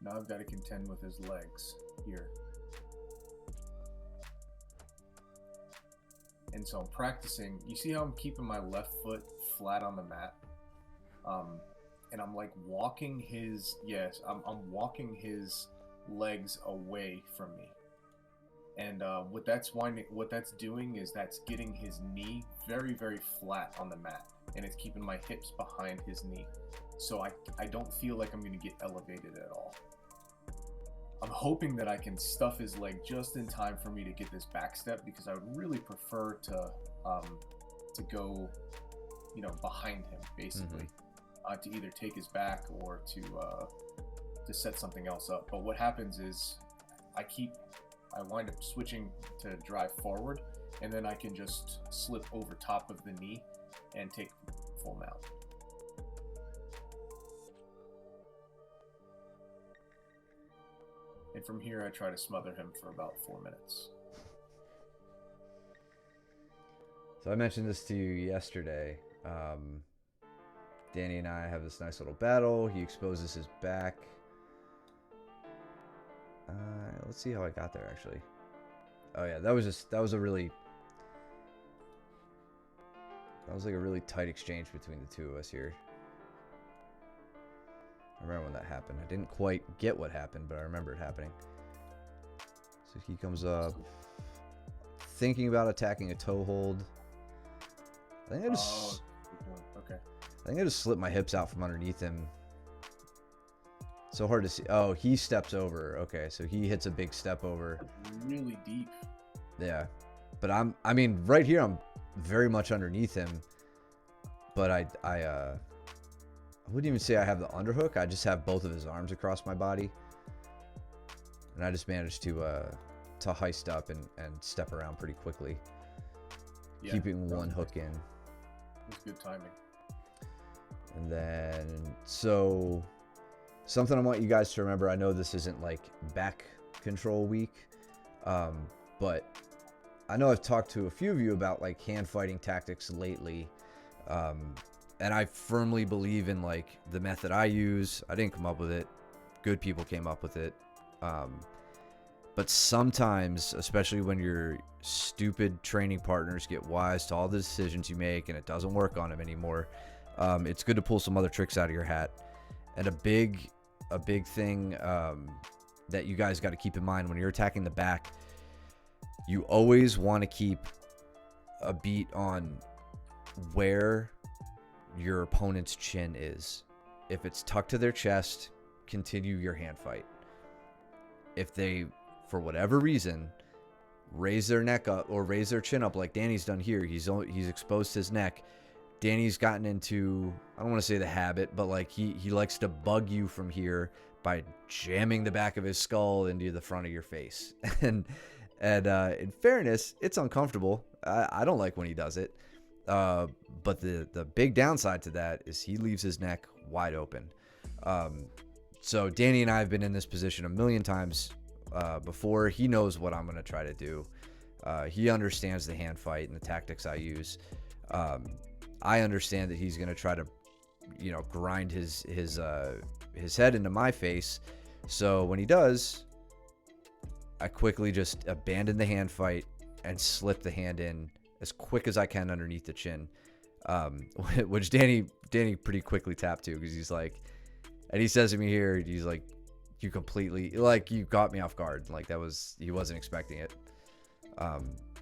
Speaker 2: Now I've got to contend with his legs here. And so I'm practicing. You see how I'm keeping my left foot flat on the mat? And I'm like walking his, I'm walking his legs away from me. And what that's doing is that's getting his knee very, very flat on the mat. And it's keeping my hips behind his knee. So I don't feel like I'm going to get elevated at all. I'm hoping that I can stuff his leg just in time for me to get this back step, because I would really prefer to go, behind him, basically, to either take his back or to set something else up. But what happens is I wind up switching to drive forward, and then I can just slip over top of the knee and take full mount. And from here, I try to smother him for about 4 minutes.
Speaker 1: So I mentioned this to you yesterday. Danny and I have this nice little battle. He exposes his back. Let's see how I got there, actually. Oh yeah, that was like a really tight exchange between the two of us here. I remember when that happened. I didn't quite get what happened, but I remember it happening. So he comes up, thinking about attacking a toe hold. I think I just slipped my hips out from underneath him. So hard to see. Oh, he steps over. Okay, so he hits a big step over.
Speaker 2: Really deep.
Speaker 1: Yeah, but I mean, right here, I'm very much underneath him. But I wouldn't even say I have the underhook. I just have both of his arms across my body, and I just managed to heist up and step around pretty quickly, keeping one hook in.
Speaker 2: It was good timing.
Speaker 1: And then, so something I want you guys to remember. I know this isn't like back control week, but I know I've talked to a few of you about like hand fighting tactics lately. And I firmly believe in like the method I use. I didn't come up with it. Good people came up with it. But sometimes, especially when your stupid training partners get wise to all the decisions you make and it doesn't work on them anymore, it's good to pull some other tricks out of your hat. And a big thing that you guys got to keep in mind when you're attacking the back, you always want to keep a beat on where your opponent's chin is. If it's tucked to their chest, continue your hand fight. If they, for whatever reason, raise their neck up or raise their chin up like Danny's done here, he's exposed his neck. Danny's gotten into, I don't want to say the habit, but like he likes to bug you from here by jamming the back of his skull into the front of your face. and in fairness, it's uncomfortable. I don't like when he does it. But the big downside to that is he leaves his neck wide open. So Danny and I have been in this position a million times before. He knows what I'm going to try to do. He understands the hand fight and the tactics I use. I understand that he's going to try to, grind his head into my face. So when he does, I quickly just abandon the hand fight and slip the hand in as quick as I can underneath the chin. which Danny pretty quickly tapped to, because he's like, and he says to me here, he's like, you completely, like, you got me off guard. Like, he wasn't expecting it.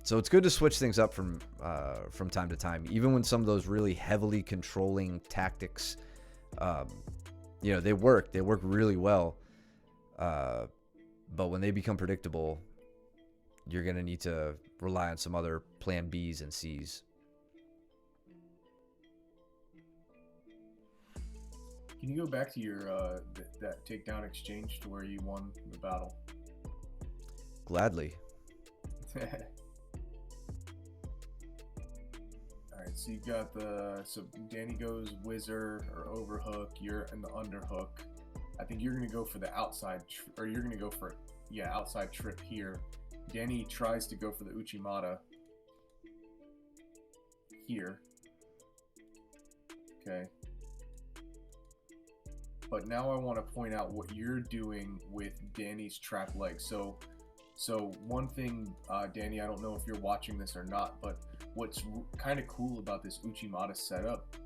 Speaker 1: So it's good to switch things up from time to time, even when some of those really heavily controlling tactics, they work really well. But when they become predictable, you're going to need to rely on some other plan B's and C's.
Speaker 2: Can you go back to your that takedown exchange to where you won the battle?
Speaker 1: Gladly.
Speaker 2: All right, so you got so Danny goes whizzer or overhook. You're in the underhook. I think you're gonna go for the outside, or you're gonna go for outside trip here. Danny tries to go for the Uchimata here. Okay. But now I want to point out what you're doing with Danny's trap leg. So one thing, Danny, I don't know if you're watching this or not, but what's kind of cool about this Uchimata setup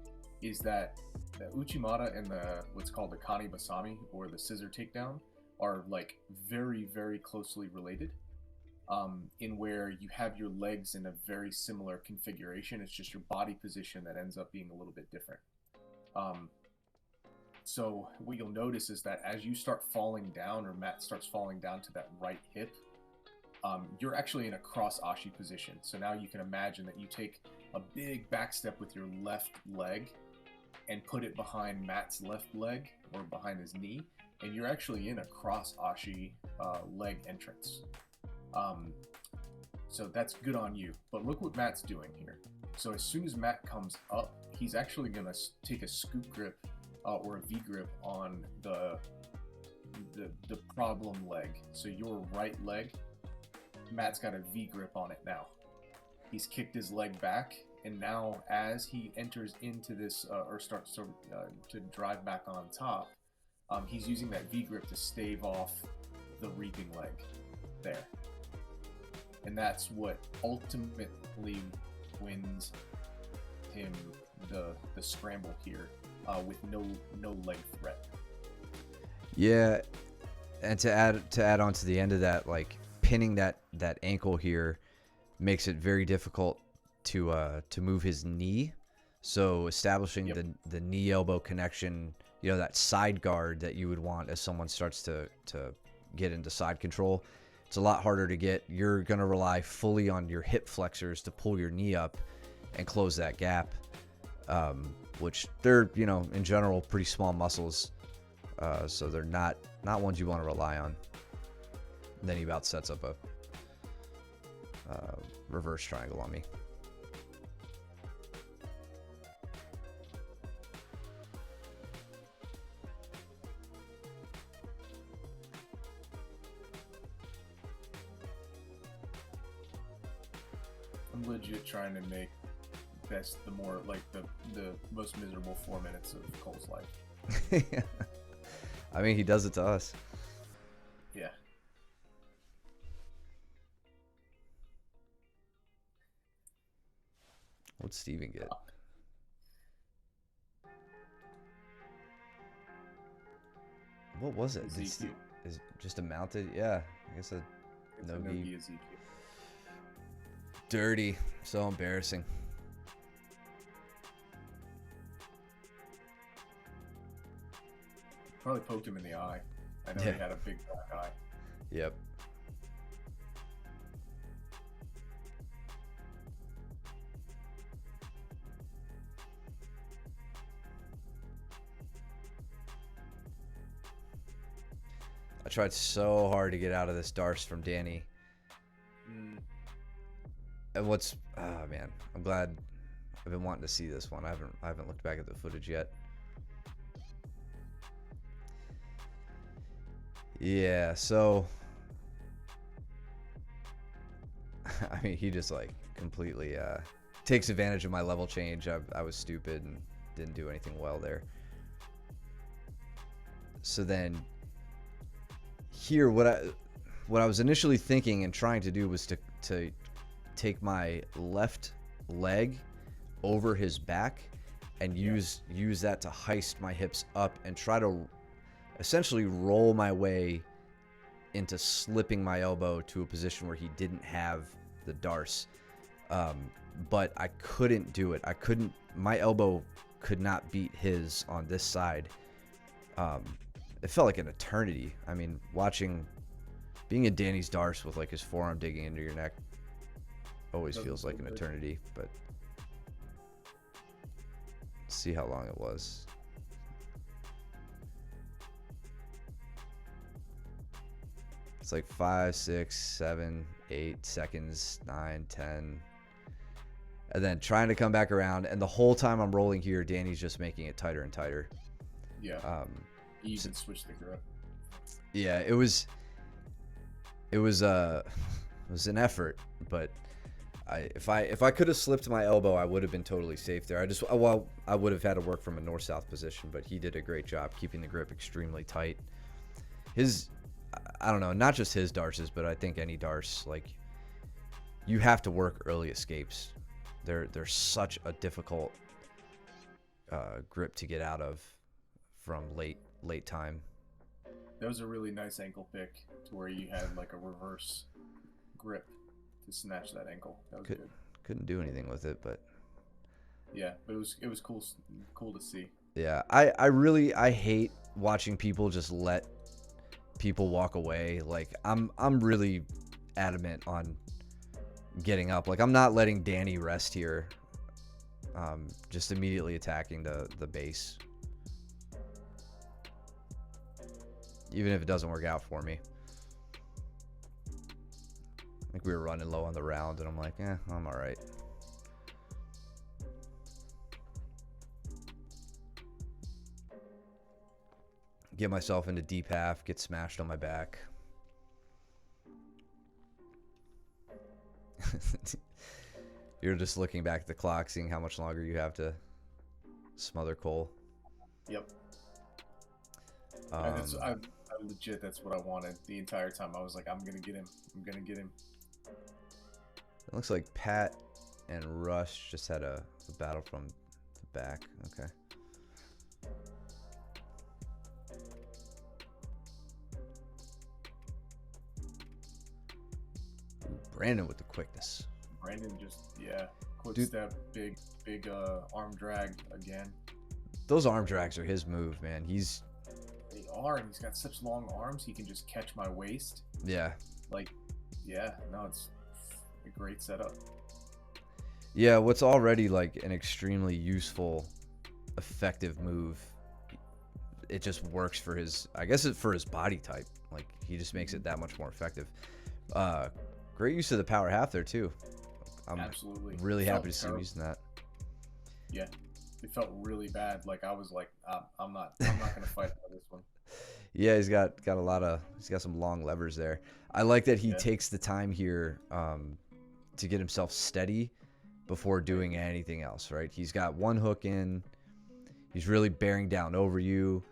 Speaker 2: is that the Uchimata and what's called the Kani Basami, or the scissor takedown, are like very, very closely related. In where you have your legs in a very similar configuration. It's just your body position that ends up being a little bit different. So what you'll notice is that as you start falling down, or Matt starts falling down to that right hip, you're actually in a cross ashi position. So now you can imagine that you take a big back step with your left leg and put it behind Matt's left leg, or behind his knee, and you're actually in a cross ashi leg entrance. So that's good on you. But look what Matt's doing here. So as soon as Matt comes up, he's actually going to take a scoop grip or a V grip on the problem leg. So your right leg, Matt's got a V grip on it now. He's kicked his leg back, and now as he enters into this or starts to drive back on top, he's using that V grip to stave off the reaping leg there. And that's what ultimately wins him the scramble here, with no leg threat.
Speaker 1: Yeah, and to add on to the end of that, like pinning that ankle here makes it very difficult to move his knee. So establishing the knee elbow connection, that side guard that you would want as someone starts to get into side control, it's a lot harder to get. You're going to rely fully on your hip flexors to pull your knee up and close that gap, which they're, in general, pretty small muscles. So they're not ones you want to rely on. And then he about sets up a reverse triangle on me.
Speaker 2: I'm legit trying to make the most miserable 4 minutes of Cole's life.
Speaker 1: I mean, he does it to us.
Speaker 2: Yeah.
Speaker 1: What'd Steven get? What was it? Is just a mounted? Yeah, I guess a no-gi. Dirty. So embarrassing.
Speaker 2: Probably poked him in the eye. I know he had a big black eye.
Speaker 1: Yep. I tried so hard to get out of this Darce from Danny. And man, I'm glad. I've been wanting to see this one. I haven't looked back at the footage yet. Yeah, so I mean, he just like completely takes advantage of my level change. I was stupid and didn't do anything well there. So then here, what I was initially thinking and trying to do was to take my left leg over his back and use that to heist my hips up and try to essentially roll my way into slipping my elbow to a position where he didn't have the darce. But I couldn't do it. My elbow could not beat his on this side. It felt like an eternity. I mean, being in Danny's darce with like his forearm digging into your neck always feels like an eternity, but let's see how long it was. It's like 5, 6, 7, 8 seconds, 9, 10. And then trying to come back around. And the whole time I'm rolling here, Danny's just making it tighter and tighter.
Speaker 2: Yeah. He even switched the grip.
Speaker 1: Yeah, it was an effort, but if I could have slipped my elbow, I would have been totally safe there. I would have had to work from a north-south position, but he did a great job keeping the grip extremely tight. I don't know, not just his darces, but I think any darce, like, you have to work early escapes. They're such a difficult grip to get out of from late time.
Speaker 2: That was a really nice ankle pick to where you had like a reverse grip to snatch that ankle. That was good.
Speaker 1: Couldn't do anything with it, but
Speaker 2: yeah, but it was cool to see.
Speaker 1: Yeah, I hate watching people just let people walk away. Like I'm really adamant on getting up. Like I'm not letting Danny rest here. Just immediately attacking the base. Even if it doesn't work out for me. I think we were running low on the round and I'm like, I'm all right. Get myself into deep half, get smashed on my back. You're just looking back at the clock, seeing how much longer you have to smother Cole.
Speaker 2: Yep. I legit, that's what I wanted the entire time. I was like, I'm gonna get him.
Speaker 1: It looks like Pat and Rush just had a battle from the back. Okay. Ooh, Brandon with the quickness.
Speaker 2: Brandon just, quick
Speaker 1: Dude.
Speaker 2: step, big arm drag again.
Speaker 1: Those arm drags are his move, man.
Speaker 2: They are, and he's got such long arms, he can just catch my waist.
Speaker 1: Yeah.
Speaker 2: Like, it's a great setup.
Speaker 1: Yeah, what's already like an extremely useful, effective move, it just works for his, I guess it's for his body type. Like, he just makes it that much more effective. Great use of the power half there, too. I'm
Speaker 2: Absolutely.
Speaker 1: really happy to see him using that.
Speaker 2: Yeah. It felt really bad. Like, I was like, I'm not going to fight for this one.
Speaker 1: Yeah, he's got some long levers there. I like that he takes the time here to get himself steady before doing anything else, right? He's got one hook in. He's really bearing down over you.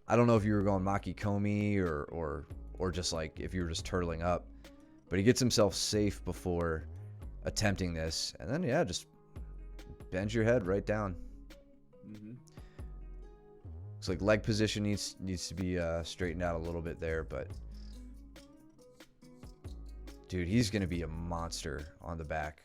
Speaker 1: I don't know if you were going Maki Komi or just like if you were just turtling up, but he gets himself safe before attempting this, and then just bends your head right down.
Speaker 2: Mm-hmm.
Speaker 1: Looks like leg position needs to be straightened out a little bit there, but dude, he's gonna be a monster on the back.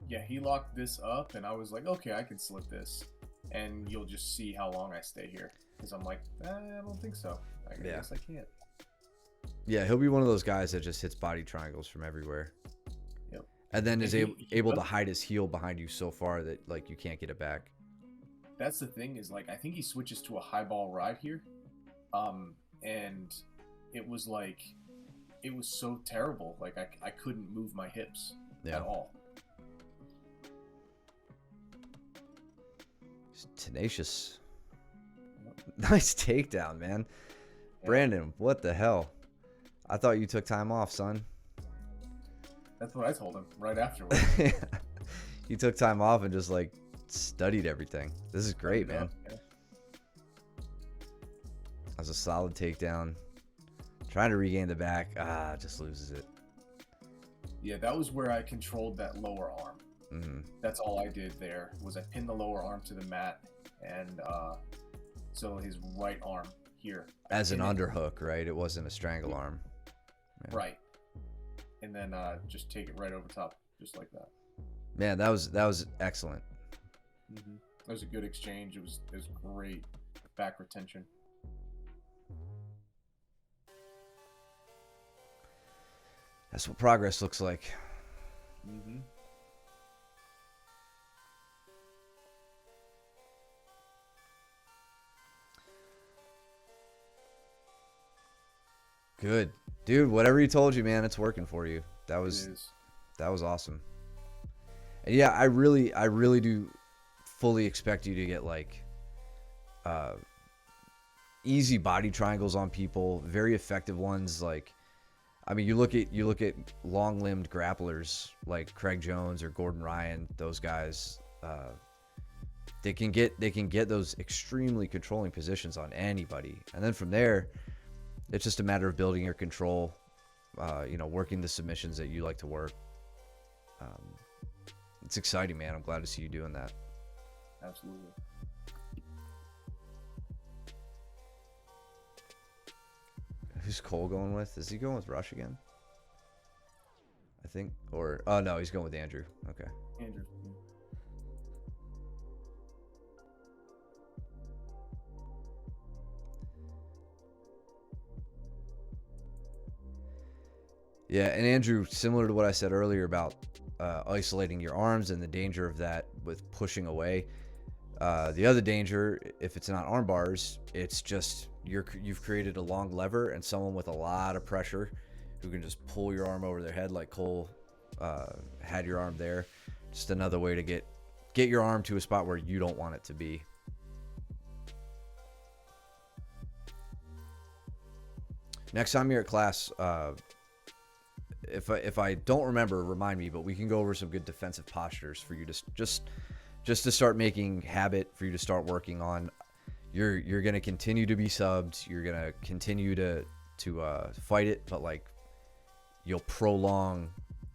Speaker 2: Yeah, he locked this up, and I was like, okay, I can slip this, and you'll just see how long I stay here. Because I'm like, I don't think so. I guess I can't.
Speaker 1: Yeah, he'll be one of those guys that just hits body triangles from everywhere.
Speaker 2: Yep.
Speaker 1: And then is able to hide his heel behind you so far that like you can't get it back.
Speaker 2: That's the thing is, like, I think he switches to a high ball ride here. And it was like, it was so terrible. Like, I couldn't move my hips at all.
Speaker 1: He's tenacious. Nice takedown, man. Brandon, what the hell? I thought you took time off, son.
Speaker 2: That's what I told him right afterwards.
Speaker 1: You took time off and just like studied everything. This is great, man. That's a solid takedown. Trying to regain the back. Just loses it.
Speaker 2: Yeah, that was where I controlled that lower arm.
Speaker 1: Hmm.
Speaker 2: That's all I did there was I pinned the lower arm to the mat, and so his right arm here. I
Speaker 1: As an
Speaker 2: pin it
Speaker 1: underhook, right? It wasn't a strangle arm. Yeah.
Speaker 2: right, and then just take it right over top, just like that.
Speaker 1: Man, that was excellent.
Speaker 2: It was a good exchange. It was great back retention.
Speaker 1: That's what progress looks like.
Speaker 2: Mm-hmm.
Speaker 1: Good. Dude, whatever he told you, man, it's working for you. That
Speaker 2: It
Speaker 1: was
Speaker 2: is.
Speaker 1: that was awesome. And yeah, I really do fully expect you to get like uh easy body triangles on people, very effective ones. Like, I mean, you look at long-limbed grapplers like Craig Jones or Gordon Ryan. Those guys, they can get those extremely controlling positions on anybody, and then from there, it's just a matter of building your control. Working the submissions that you like to work. Um, it's exciting, man. I'm glad to see you doing that.
Speaker 2: Absolutely.
Speaker 1: Who's Cole going with? Is he going with Rush again? I think, or oh no, he's going with Andrew. Okay.
Speaker 2: Andrew.
Speaker 1: Yeah, and Andrew, similar to what I said earlier about isolating your arms and the danger of that with pushing away. The other danger, if it's not arm bars, it's just you've created a long lever and someone with a lot of pressure who can just pull your arm over their head like Cole had your arm there. Just another way to get your arm to a spot where you don't want it to be. Next time you're at class, if I don't remember, remind me. But we can go over some good defensive postures for you to just to start making habit, for you to start working on. You're gonna continue to be subbed. You're gonna continue to fight it, but like you'll prolong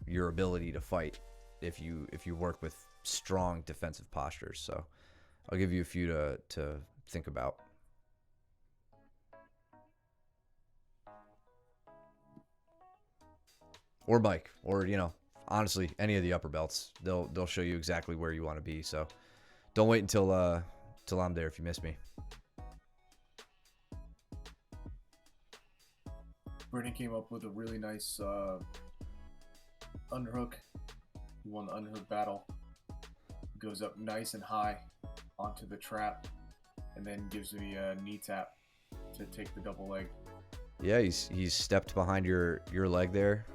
Speaker 1: your ability to fight if you work with strong defensive postures. So I'll give you a few to think about. Or Mike, or honestly, any of the upper belts. They'll show you exactly where you want to be. So don't wait until I'm there if you miss me.
Speaker 2: Brittany came up with a really nice underhook. He won the underhook battle. Goes up nice and high onto the trap, and then gives me a knee tap to take the double leg.
Speaker 1: Yeah, he's stepped behind your leg there.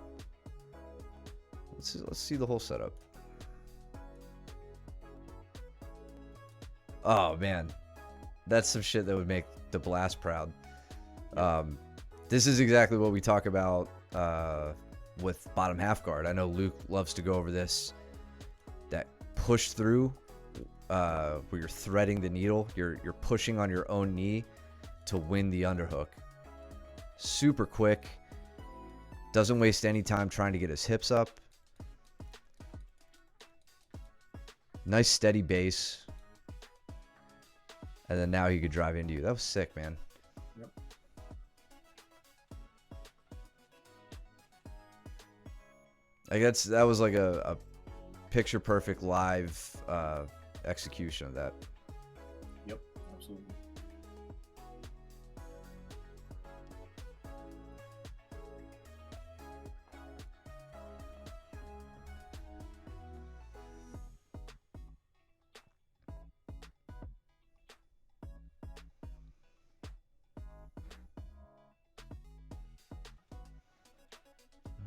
Speaker 1: Let's see the whole setup. Oh man, that's some shit that would make the Blast proud. This is exactly what we talk about with bottom half guard. I know Luke loves to go over this. That push through, where you're threading the needle, you're pushing on your own knee to win the underhook. Super quick. Doesn't waste any time trying to get his hips up. Nice steady base. And then now he could drive into you. That was sick, man.
Speaker 2: Yep.
Speaker 1: Like that was like a picture perfect live execution of that.
Speaker 2: Yep, absolutely.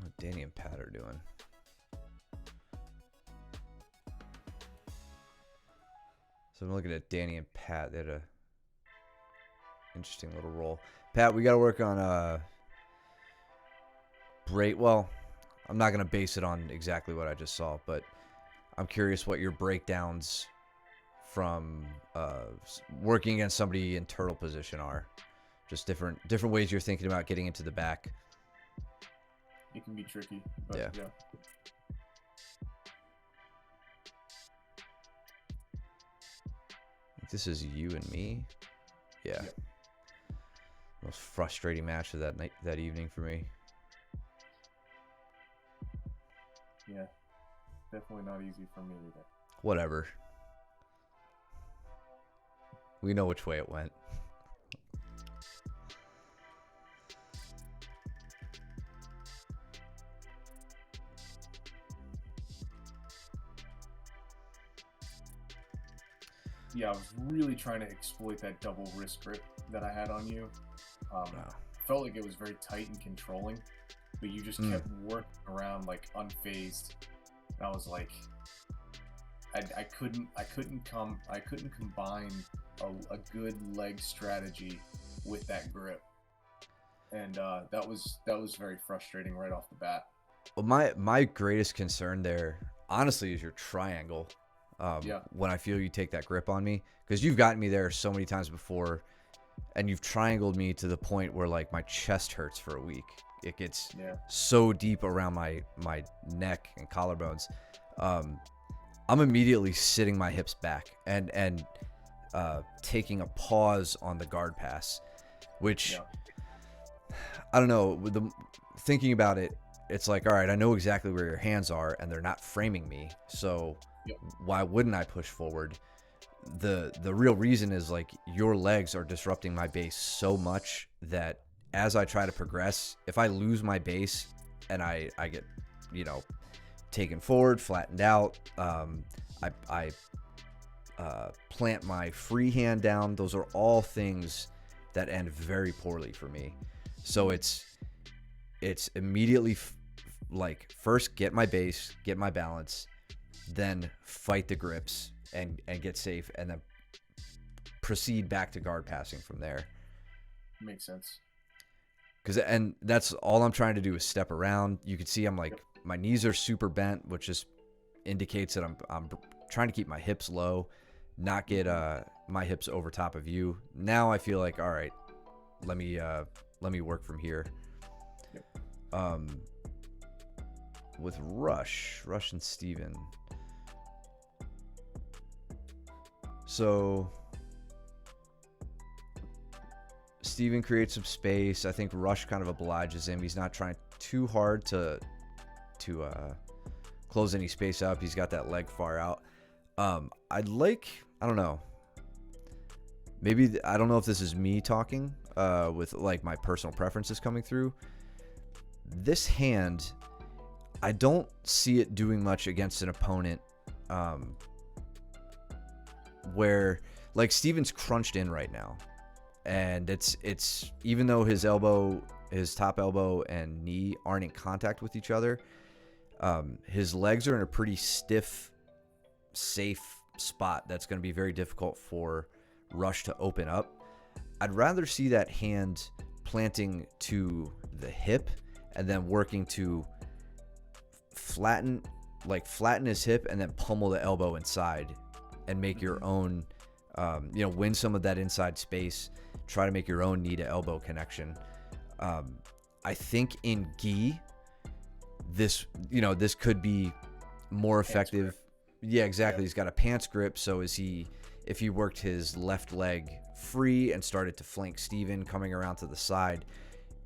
Speaker 1: What Danny and Pat are doing. So I'm looking at Danny and Pat. They had a interesting little roll. Pat, we got to work on break. Well, I'm not gonna base it on exactly what I just saw, but I'm curious what your breakdowns from working against somebody in turtle position are. Just different ways you're thinking about getting into the back.
Speaker 2: It can be tricky, but
Speaker 1: Yeah.
Speaker 2: yeah.
Speaker 1: this is you and me. Yeah.
Speaker 2: Yep.
Speaker 1: Most frustrating match of that night, that evening for me.
Speaker 2: Yeah, definitely not easy for me either.
Speaker 1: Whatever. We know which way it went.
Speaker 2: Yeah, I was really trying to exploit that double wrist grip that I had on you.
Speaker 1: Wow.
Speaker 2: Felt like it was very tight and controlling, but you just kept working around like unfazed. And I was like, I couldn't combine a good leg strategy with that grip, and that was very frustrating right off the bat.
Speaker 1: Well, my greatest concern there, honestly, is your triangle.
Speaker 2: Yeah.
Speaker 1: When I feel you take that grip on me, because you've gotten me there so many times before, and you've triangled me to the point where like my chest hurts for a week. It gets so deep around my neck and collarbones. I'm immediately sitting my hips back and taking a pause on the guard pass, which I don't know. With the thinking about it, it's like, all right, I know exactly where your hands are, and they're not framing me, so why wouldn't I push forward? The real reason is like your legs are disrupting my base so much that as I try to progress, if I lose my base and I get, taken forward, flattened out, I plant my free hand down. Those are all things that end very poorly for me. So it's immediately like first get my base, get my balance, then fight the grips and get safe, and then proceed back to guard passing from there.
Speaker 2: Makes sense.
Speaker 1: And that's all I'm trying to do is step around. You can see I'm like my knees are super bent, which just indicates that I'm trying to keep my hips low, not get my hips over top of you. Now I feel like, all right, let me work from here. With Rush and Steven. So Steven creates some space. I think Rush kind of obliges him. He's not trying too hard to close any space up. He's got that leg far out. I don't know. Maybe, I don't know if this is me talking with like my personal preferences coming through. This hand, I don't see it doing much against an opponent where like Steven's crunched in right now, and it's even though his top elbow and knee aren't in contact with each other, his legs are in a pretty stiff, safe spot that's going to be very difficult for Rush to open up. I'd rather see that hand planting to the hip and then working to flatten his hip and then pummel the elbow inside and make your own, win some of that inside space. Try to make your own knee to elbow connection. I think in gi, this could be more effective. Yeah, exactly. He's got a pants grip. So if he worked his left leg free and started to flank Steven coming around to the side,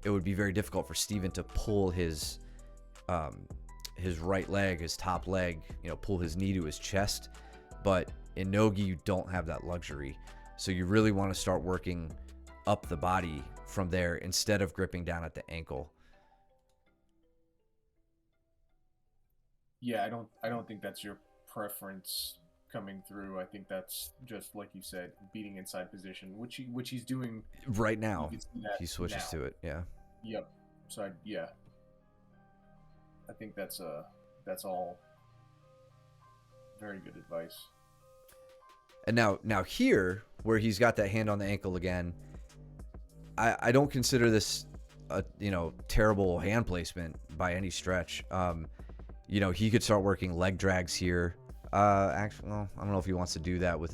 Speaker 1: it would be very difficult for Steven to pull his right leg, his top leg, pull his knee to his chest. But in no-gi, you don't have that luxury. So you really want to start working up the body from there instead of gripping down at the ankle.
Speaker 2: Yeah, I don't think that's your preference coming through. I think that's just like you said, beating inside position, which he's doing
Speaker 1: right now. He switches to it. Yeah.
Speaker 2: Yep. So I think that's all very good advice.
Speaker 1: And now here, where he's got that hand on the ankle again, I don't consider this a terrible hand placement by any stretch. He could start working leg drags here. Actually, well, I don't know if he wants to do that with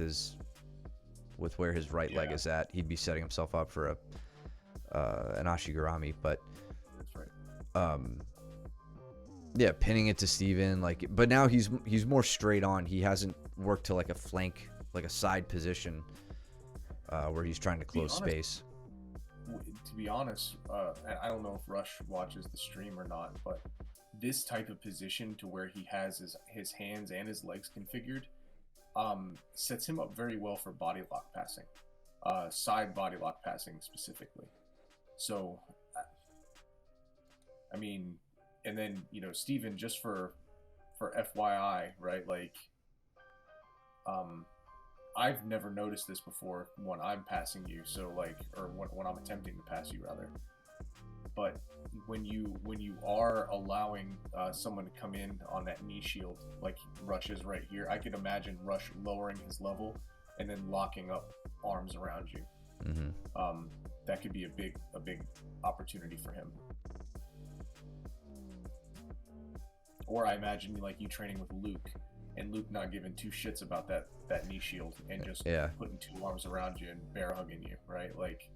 Speaker 1: where his right leg is at. He'd be setting himself up for an Ashigarami, but
Speaker 2: that's right.
Speaker 1: Pinning it to Steven, but now he's more straight on. He hasn't worked to like a flank like a side position where he's trying to close space.
Speaker 2: To be honest, and I don't know if Rush watches the stream or not, but this type of position to where he has his hands and his legs configured sets him up very well for body lock passing, side body lock passing specifically. So, I mean, and then, you know, Steven, just for FYI, right? Like, I've never noticed this before when I'm passing you. So like, or when I'm attempting to pass you rather. But when you are allowing someone to come in on that knee shield, like Rush is right here, I could imagine Rush lowering his level and then locking up arms around you.
Speaker 1: Mm-hmm.
Speaker 2: That could be a big opportunity for him. Or I imagine like you training with Luke, and Luke not giving two shits about that knee shield and just putting two arms around you and bear hugging you, right? Like,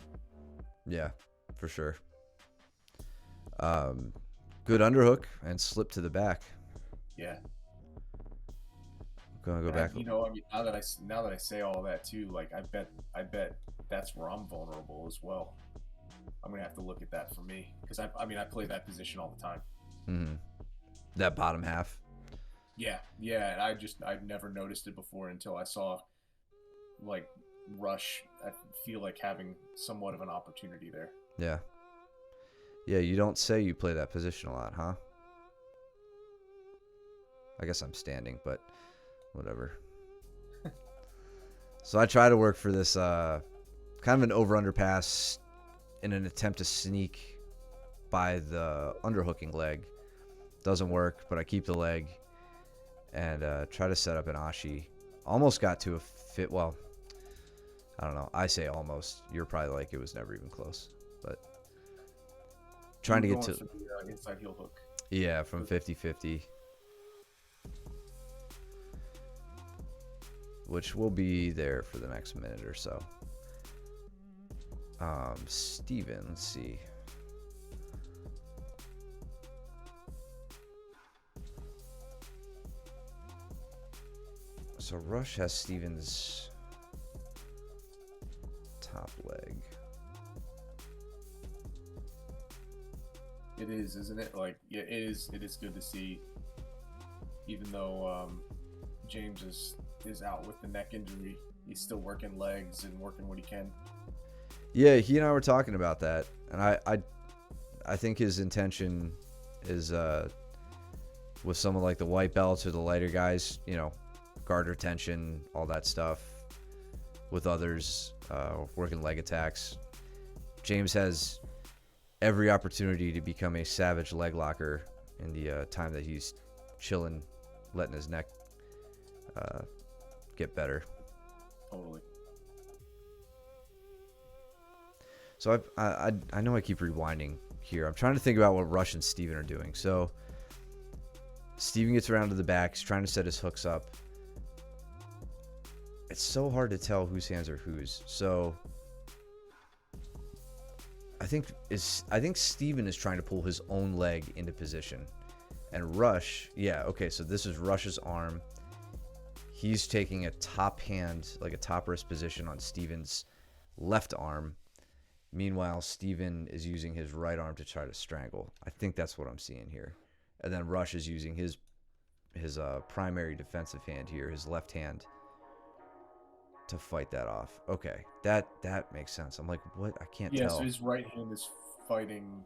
Speaker 1: yeah, for sure. Good underhook and slip to the back.
Speaker 2: Yeah.
Speaker 1: Gonna go back.
Speaker 2: You know, I mean, now that I say all that too, like I bet that's where I'm vulnerable as well. I'm gonna have to look at that for me because I play that position all the time.
Speaker 1: Mm-hmm. That bottom half.
Speaker 2: Yeah, and I've never noticed it before until I saw like Rush. I feel like having somewhat of an opportunity there.
Speaker 1: Yeah. Yeah, you don't say you play that position a lot, huh? I guess I'm standing, but whatever. So I try to work for this kind of an over-under pass in an attempt to sneak by the underhooking leg. Doesn't work, but I keep the leg and try to set up an ashi. Almost got to a fit. Well, I don't know. I say almost. You're probably like it was never even close, but trying to get to
Speaker 2: the inside heel hook.
Speaker 1: Yeah, from 50-50, which will be there for the next minute or so. Steven, let's see. So Rush has Steven's top leg.
Speaker 2: It is, isn't it? Like, yeah, it is. It is good to see, even though James is out with the neck injury, he's still working legs and working what he can.
Speaker 1: Yeah, he and I were talking about that, and I think his intention is with someone like the white belts or the lighter guys, you know, guard retention, all that stuff. With others, working leg attacks. James has every opportunity to become a savage leg locker in the time that he's chilling, letting his neck get better.
Speaker 2: Totally.
Speaker 1: So I know I keep rewinding here. I'm trying to think about what Rush and Steven are doing. So Steven gets around to the back. He's trying to set his hooks up. It's so hard to tell whose hands are whose. So I think Steven is trying to pull his own leg into position. And Rush, yeah, okay, so this is Rush's arm. He's taking a top hand, like a top wrist position on Steven's left arm. Meanwhile, Steven is using his right arm to try to strangle. I think that's what I'm seeing here. And then Rush is using his primary defensive hand here, his left hand, to fight that off. Okay, that makes sense. I'm like, what? I can't tell.
Speaker 2: Yeah, so his right hand is fighting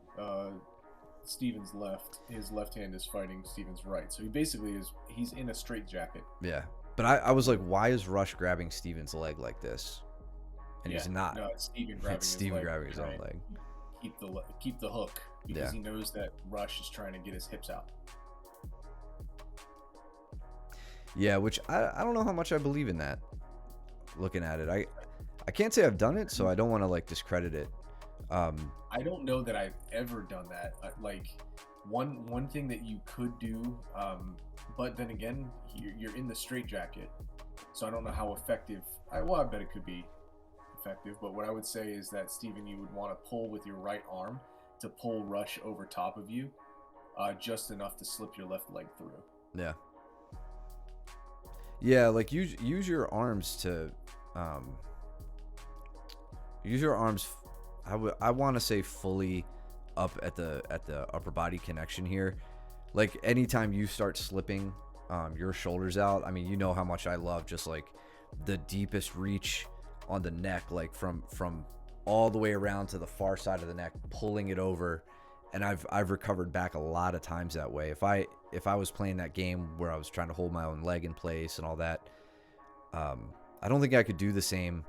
Speaker 2: Steven's left. His left hand is fighting Steven's right. So he basically he's in a straitjacket.
Speaker 1: Yeah, but I was like, why is Rush grabbing Steven's leg like this? And he's not.
Speaker 2: No, it's Steven grabbing his
Speaker 1: own leg.
Speaker 2: Keep the hook because he knows that Rush is trying to get his hips out.
Speaker 1: Yeah, which I don't know how much I believe in that. Looking at it, I can't say I've done it, so I don't want to like discredit it.
Speaker 2: I don't know that I've ever done that. Like one thing that you could do, but then again, you're in the straitjacket, so I don't know how effective. I bet it could be effective, but what I would say is that Steven, you would want to pull with your right arm to pull Rush over top of you, just enough to slip your left leg through.
Speaker 1: Yeah. Yeah, like use your arms to um, use your arms. I want to say fully up at the upper body connection here. Like anytime you start slipping your shoulders out, I mean, you know how much I love just like the deepest reach on the neck, like from all the way around to the far side of the neck, pulling it over. And I've recovered back a lot of times that way. If I was playing that game where I was trying to hold my own leg in place and all that, I don't think I could do the same.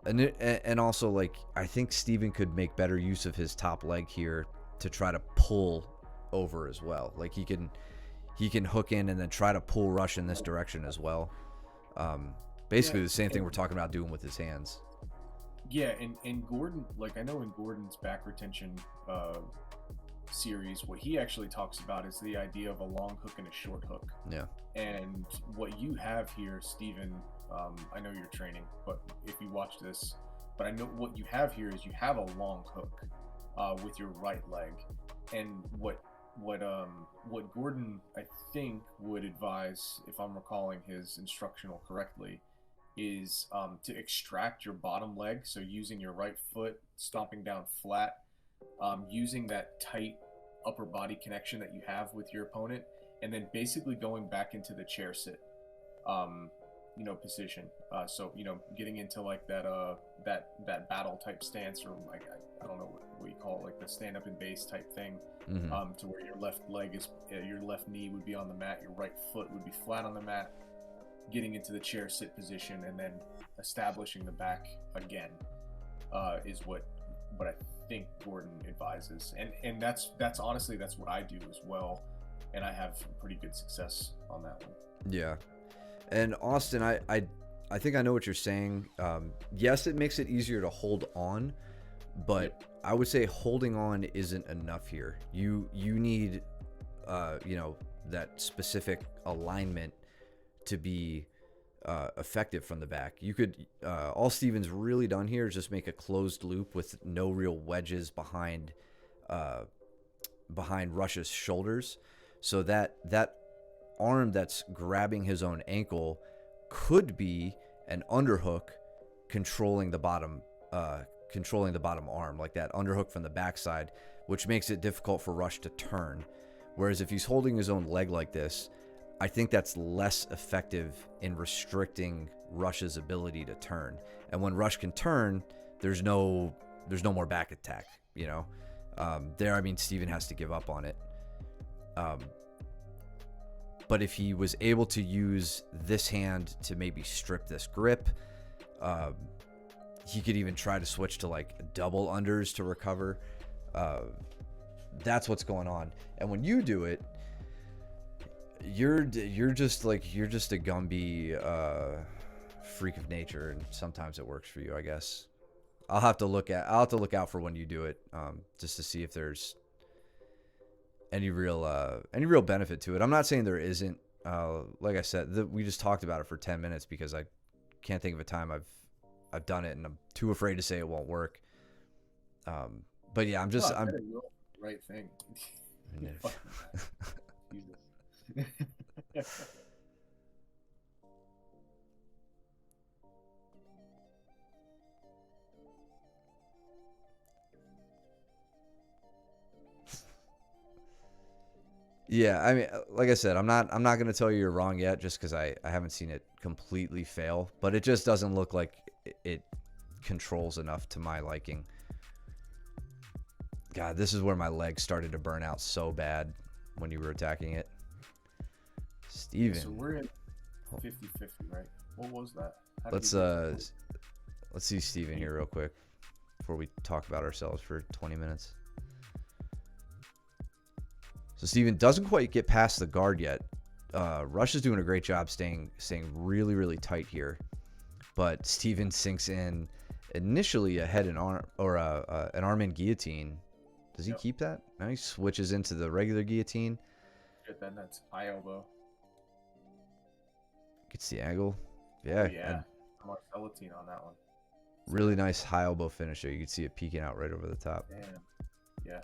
Speaker 1: And also, like, I think Steven could make better use of his top leg here to try to pull over as well. Like he can hook in and then try to pull Rush in this direction as well. Basically the same thing we're talking about doing with his hands.
Speaker 2: Yeah, and Gordon, like I know in Gordon's back retention series, what he actually talks about is the idea of a long hook and a short hook.
Speaker 1: Yeah.
Speaker 2: And what you have here, Steven, I know you're training, but if you watch this, but I know what you have here is you have a long hook with your right leg, and what Gordon I think would advise, if I'm recalling his instructional correctly, is to extract your bottom leg. So using your right foot, stomping down flat, using that tight upper body connection that you have with your opponent, and then basically going back into the chair sit, position. So getting into like that battle type stance, or like I don't know what you call it, like the stand up and base type thing, to where your left leg is, your left knee would be on the mat, your right foot would be flat on the mat, getting into the chair sit position, and then establishing the back again, is what I think Gordon advises, and that's honestly that's what I do as well, and I have pretty good success on that one.
Speaker 1: Yeah. And Austin, I think I know what you're saying. Yes, it makes it easier to hold on, but I would say holding on isn't enough here. You need that specific alignment to be effective from the back. You could all Steven's really done here is just make a closed loop with no real wedges behind Rush's shoulders, so that arm that's grabbing his own ankle could be an underhook controlling the bottom arm, like that underhook from the backside, which makes it difficult for Rush to turn. Whereas if he's holding his own leg like this, I think that's less effective in restricting Rush's ability to turn. And when Rush can turn, there's no more back attack, there, I mean, Steven has to give up on it. But if he was able to use this hand to maybe strip this grip, he could even try to switch to like double unders to recover. That's what's going on. And when you do it, you're just a Gumby freak of nature, and sometimes it works for you, I guess. I'll have to look out for when you do it, just to see if there's any real benefit to it. I'm not saying there isn't. Like I said, we just talked about it for 10 minutes because I can't think of a time I've done it, and I'm too afraid to say it won't work. But yeah, I'm
Speaker 2: right thing. Jesus.
Speaker 1: Yeah, I mean, like I said, I'm not going to tell you you're wrong yet, just because I haven't seen it completely fail, but it just doesn't look like it controls enough to my liking. God, this is where my leg started to burn out so bad when you were attacking it. Steven.
Speaker 2: So we're at 50-50, right? What was that?
Speaker 1: Let's see Steven here real quick before we talk about ourselves for 20 minutes. So Steven doesn't quite get past the guard yet. Rush is doing a great job staying really, really tight here. But Steven sinks in initially a head and arm, or an arm in guillotine. Does he keep that? Now he switches into the regular guillotine.
Speaker 2: Good, then that's high elbow.
Speaker 1: Gets the angle. Yeah.
Speaker 2: Yeah. Marcellitine on that one.
Speaker 1: Really nice high elbow finisher. You can see it peeking out right over the top.
Speaker 2: Damn. Yeah.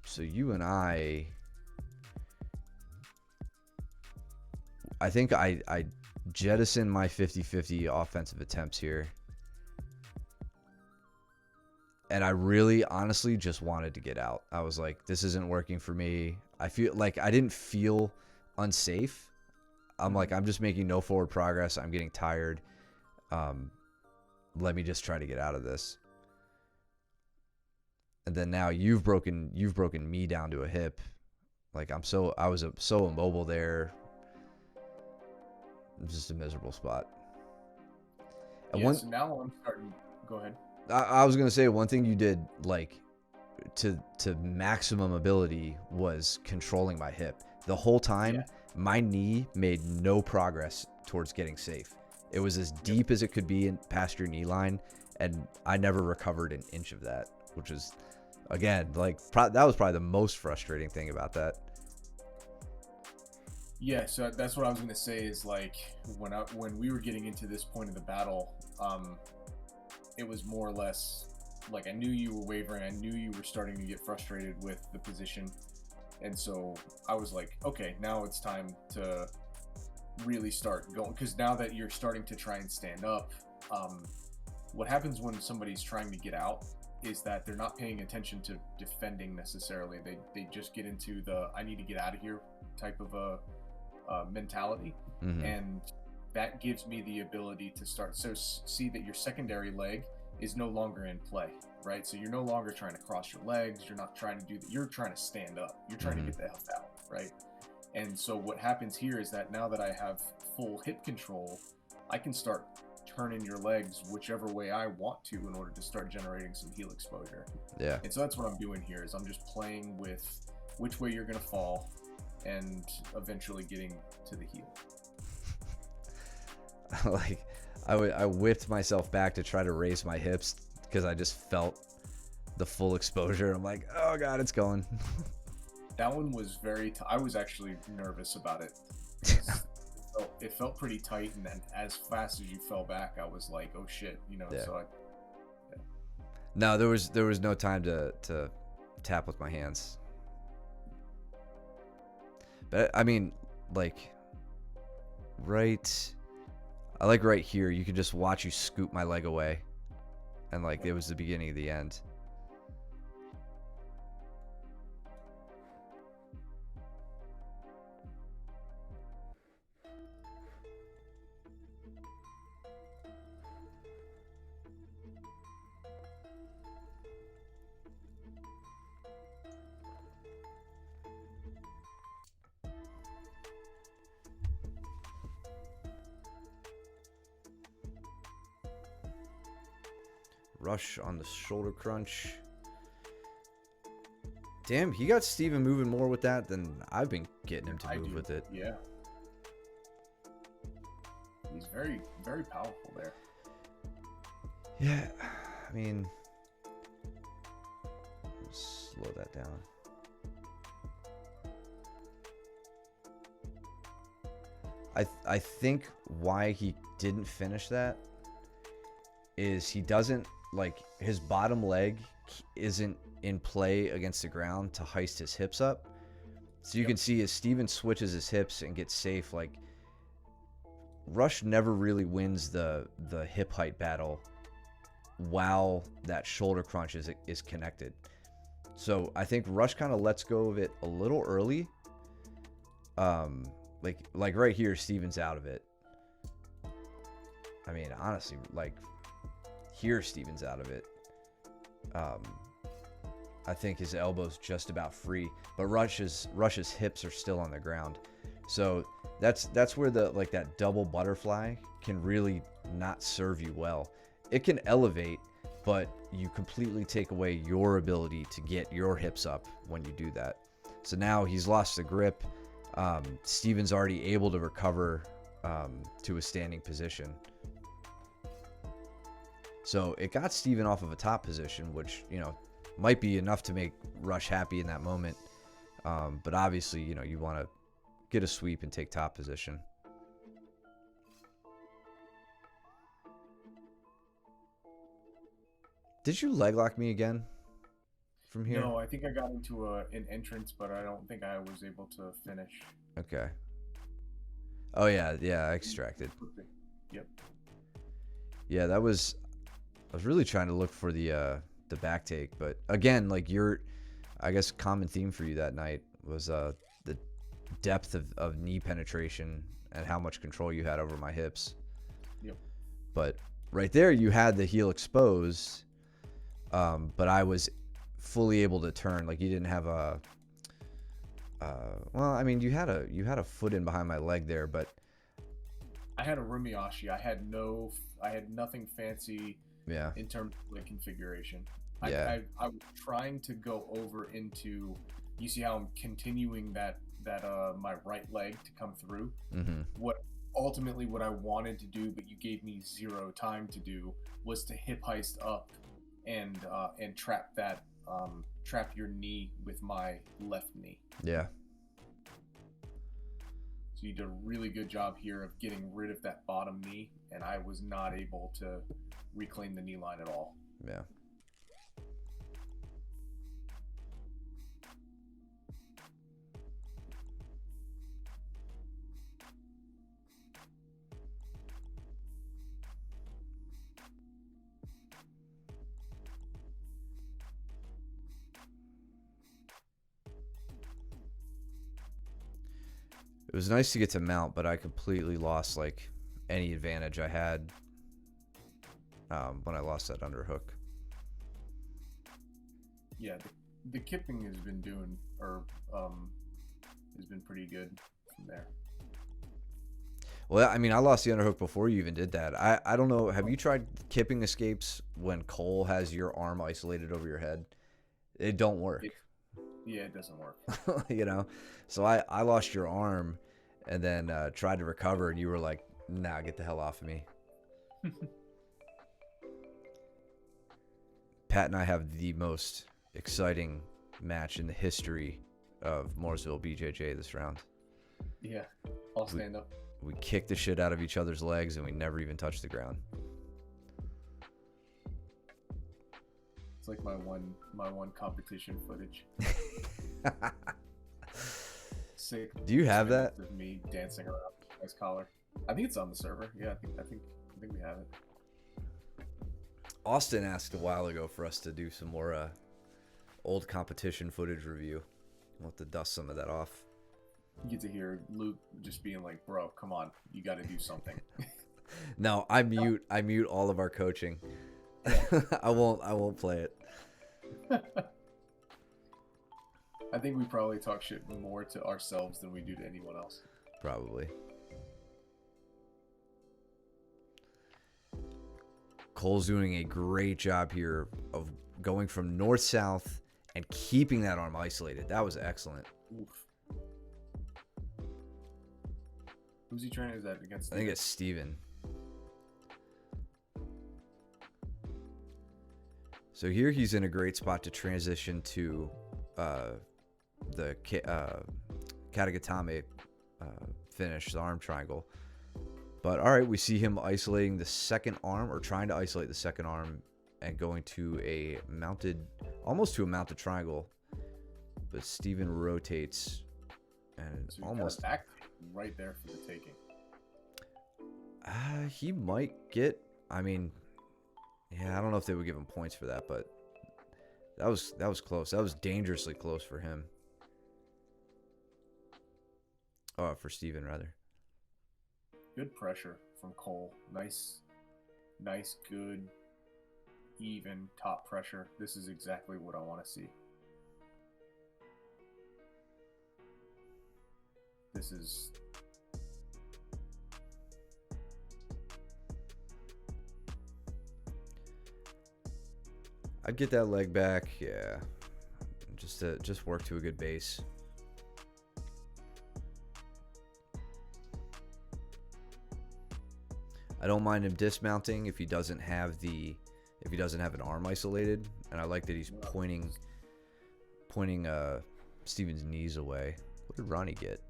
Speaker 1: So you and I I think I jettison my 50-50 offensive attempts here. And I really, honestly, just wanted to get out. I was like, this isn't working for me. I feel like I didn't feel unsafe. I'm like, I'm just making no forward progress. I'm getting tired. Let me just try to get out of this. And then now you've broken me down to a hip. Like I was so immobile there. Just a miserable spot. And
Speaker 2: yeah, so now I'm starting. Go ahead.
Speaker 1: I was gonna say one thing you did like to maximum ability was controlling my hip. The whole time, my knee made no progress towards getting safe. It was as deep as it could be in past your knee line, and I never recovered an inch of that, which is, again, like that was probably the most frustrating thing about that.
Speaker 2: Yeah, so that's what I was gonna say is like when we were getting into this point of the battle, it was more or less like I knew you were wavering. I knew you were starting to get frustrated with the position. And so I was like, okay, now it's time to really start going. Because now that you're starting to try and stand up, what happens when somebody's trying to get out is that they're not paying attention to defending necessarily. They just get into the I need to get out of here type of a mentality.
Speaker 1: Mm-hmm.
Speaker 2: And that gives me the ability to start. So see that your secondary leg is no longer in play, right? So you're no longer trying to cross your legs. You're not trying to do that. You're trying to stand up. You're trying to get the hell out, right? And so what happens here is that now that I have full hip control, I can start turning your legs whichever way I want to in order to start generating some heel exposure.
Speaker 1: Yeah.
Speaker 2: And so that's what I'm doing here is I'm just playing with which way you're going to fall and eventually getting to the heel.
Speaker 1: Like I whipped myself back to try to raise my hips because I just felt the full exposure. I'm like, oh God, it's going.
Speaker 2: That one was I was actually nervous about it. It felt pretty tight, and then as fast as you fell back, I was like, oh shit,
Speaker 1: Yeah.
Speaker 2: So
Speaker 1: No, there was no time to tap with my hands. But I mean, like right here, you could just watch you scoop my leg away. And like it was the beginning of the end. Rush on the shoulder crunch. Damn, he got Steven moving more with that than I've been getting him to move with it.
Speaker 2: Yeah. He's very, very powerful there.
Speaker 1: Yeah, I mean, slow that down. I think why he didn't finish that is he doesn't, like, his bottom leg isn't in play against the ground to heist his hips up. So you can see as Steven switches his hips and gets safe, like, Rush never really wins the hip height battle while that shoulder crunch is connected. So I think Rush kind of lets go of it a little early. Like right here, Steven's out of it. I mean, honestly, like here, Steven's out of it. I think his elbow's just about free, but Rush's hips are still on the ground. So that's where that double butterfly can really not serve you well. It can elevate, but you completely take away your ability to get your hips up when you do that. So now he's lost the grip. Steven's already able to recover to a standing position. So it got Steven off of a top position, which, might be enough to make Rush happy in that moment. But obviously, you want to get a sweep and take top position. Did you leg lock me again from here?
Speaker 2: No, I think I got into an entrance, but I don't think I was able to finish.
Speaker 1: Okay. Oh yeah, yeah, I extracted.
Speaker 2: Yep.
Speaker 1: Yeah, that was. I was really trying to look for the back take, but again, like your, I guess common theme for you that night was the depth of knee penetration and how much control you had over my hips.
Speaker 2: Yep.
Speaker 1: But right there, you had the heel exposed, but I was fully able to turn. Like you didn't have a. Well, I mean, you had a foot in behind my leg there, but
Speaker 2: I had a Rumiashi. I had nothing fancy
Speaker 1: yeah,
Speaker 2: in terms of like configuration.
Speaker 1: yeah,
Speaker 2: I was trying to go over into. You see how I'm continuing that my right leg to come through.
Speaker 1: mm-hmm,
Speaker 2: What ultimately what I wanted to do, but you gave me zero time to do, was to hip heist up and trap your knee with my left knee.
Speaker 1: yeah.
Speaker 2: So you did a really good job here of getting rid of that bottom knee, and I was not able to reclaim the knee line at all.
Speaker 1: Yeah. It was nice to get to mount, but I completely lost like any advantage I had when I lost that underhook.
Speaker 2: Yeah, the kipping has been doing, or has been pretty good from there.
Speaker 1: Well, I mean, I lost the underhook before you even did that. I don't know. Have you tried kipping escapes when Cole has your arm isolated over your head? It don't work.
Speaker 2: Yeah, it doesn't work.
Speaker 1: You know? So I lost your arm and then tried to recover, and you were like, nah, get the hell off of me. Pat and I have the most exciting match in the history of Mooresville BJJ this round.
Speaker 2: Yeah, I'll stand up.
Speaker 1: We kicked the shit out of each other's legs, and we never even touched the ground.
Speaker 2: It's like my one competition footage. Sick.
Speaker 1: Do you have that?
Speaker 2: Of me dancing around his collar. I think it's on the server. Yeah, I think we have it.
Speaker 1: Austin asked a while ago for us to do some more old competition footage review. We'll have to dust some of that off.
Speaker 2: You get to hear Luke just being like, "Bro, come on, you got to do something."
Speaker 1: No, I mute all of our coaching. I won't play it.
Speaker 2: I think we probably talk shit more to ourselves than we do to anyone else.
Speaker 1: Probably. Cole's doing a great job here of going from north-south and keeping that arm isolated. That was excellent.
Speaker 2: Oof. Who's he training? Is that against?
Speaker 1: I think it's Steven. So here he's in a great spot to transition to the Katagatame finish, the arm triangle. But all right, we see him isolating the second arm, or trying to isolate the second arm, and going to a mounted, almost to a mounted triangle. But Steven rotates, and
Speaker 2: So
Speaker 1: almost
Speaker 2: back right there for the taking.
Speaker 1: he might get. I mean, yeah, I don't know if they would give him points for that, but that was close. That was dangerously close for him. Oh, for Steven rather.
Speaker 2: Good pressure from Cole. Nice, good, even top pressure. This is exactly what I want to see. This is...
Speaker 1: I'd get that leg back, yeah. Just work to a good base. I don't mind him dismounting if he doesn't have an arm isolated, and I like that he's pointing Steven's knees away. What did Ronnie get?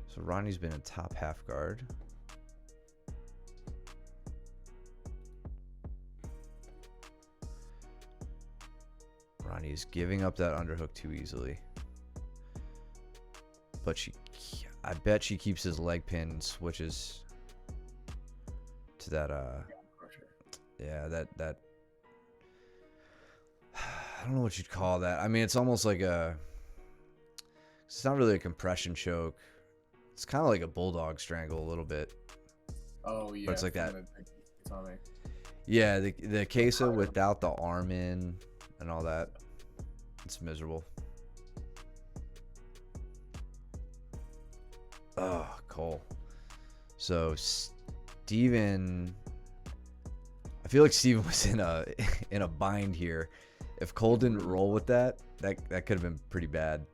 Speaker 1: So Ronnie's been in top half guard. Ronnie is giving up that underhook too easily. But I bet she keeps his leg pin and switches to that yeah, that I don't know what you'd call that. I mean, it's almost like it's not really a compression choke. It's kind of like a bulldog strangle a little bit.
Speaker 2: Oh yeah,
Speaker 1: But it's like that.
Speaker 2: Tommy.
Speaker 1: Yeah, the Kesa without the arm in and all that. It's miserable. Oh, Cole. So Steven, I feel like Steven was in a bind here. If Cole didn't roll with that could have been pretty bad.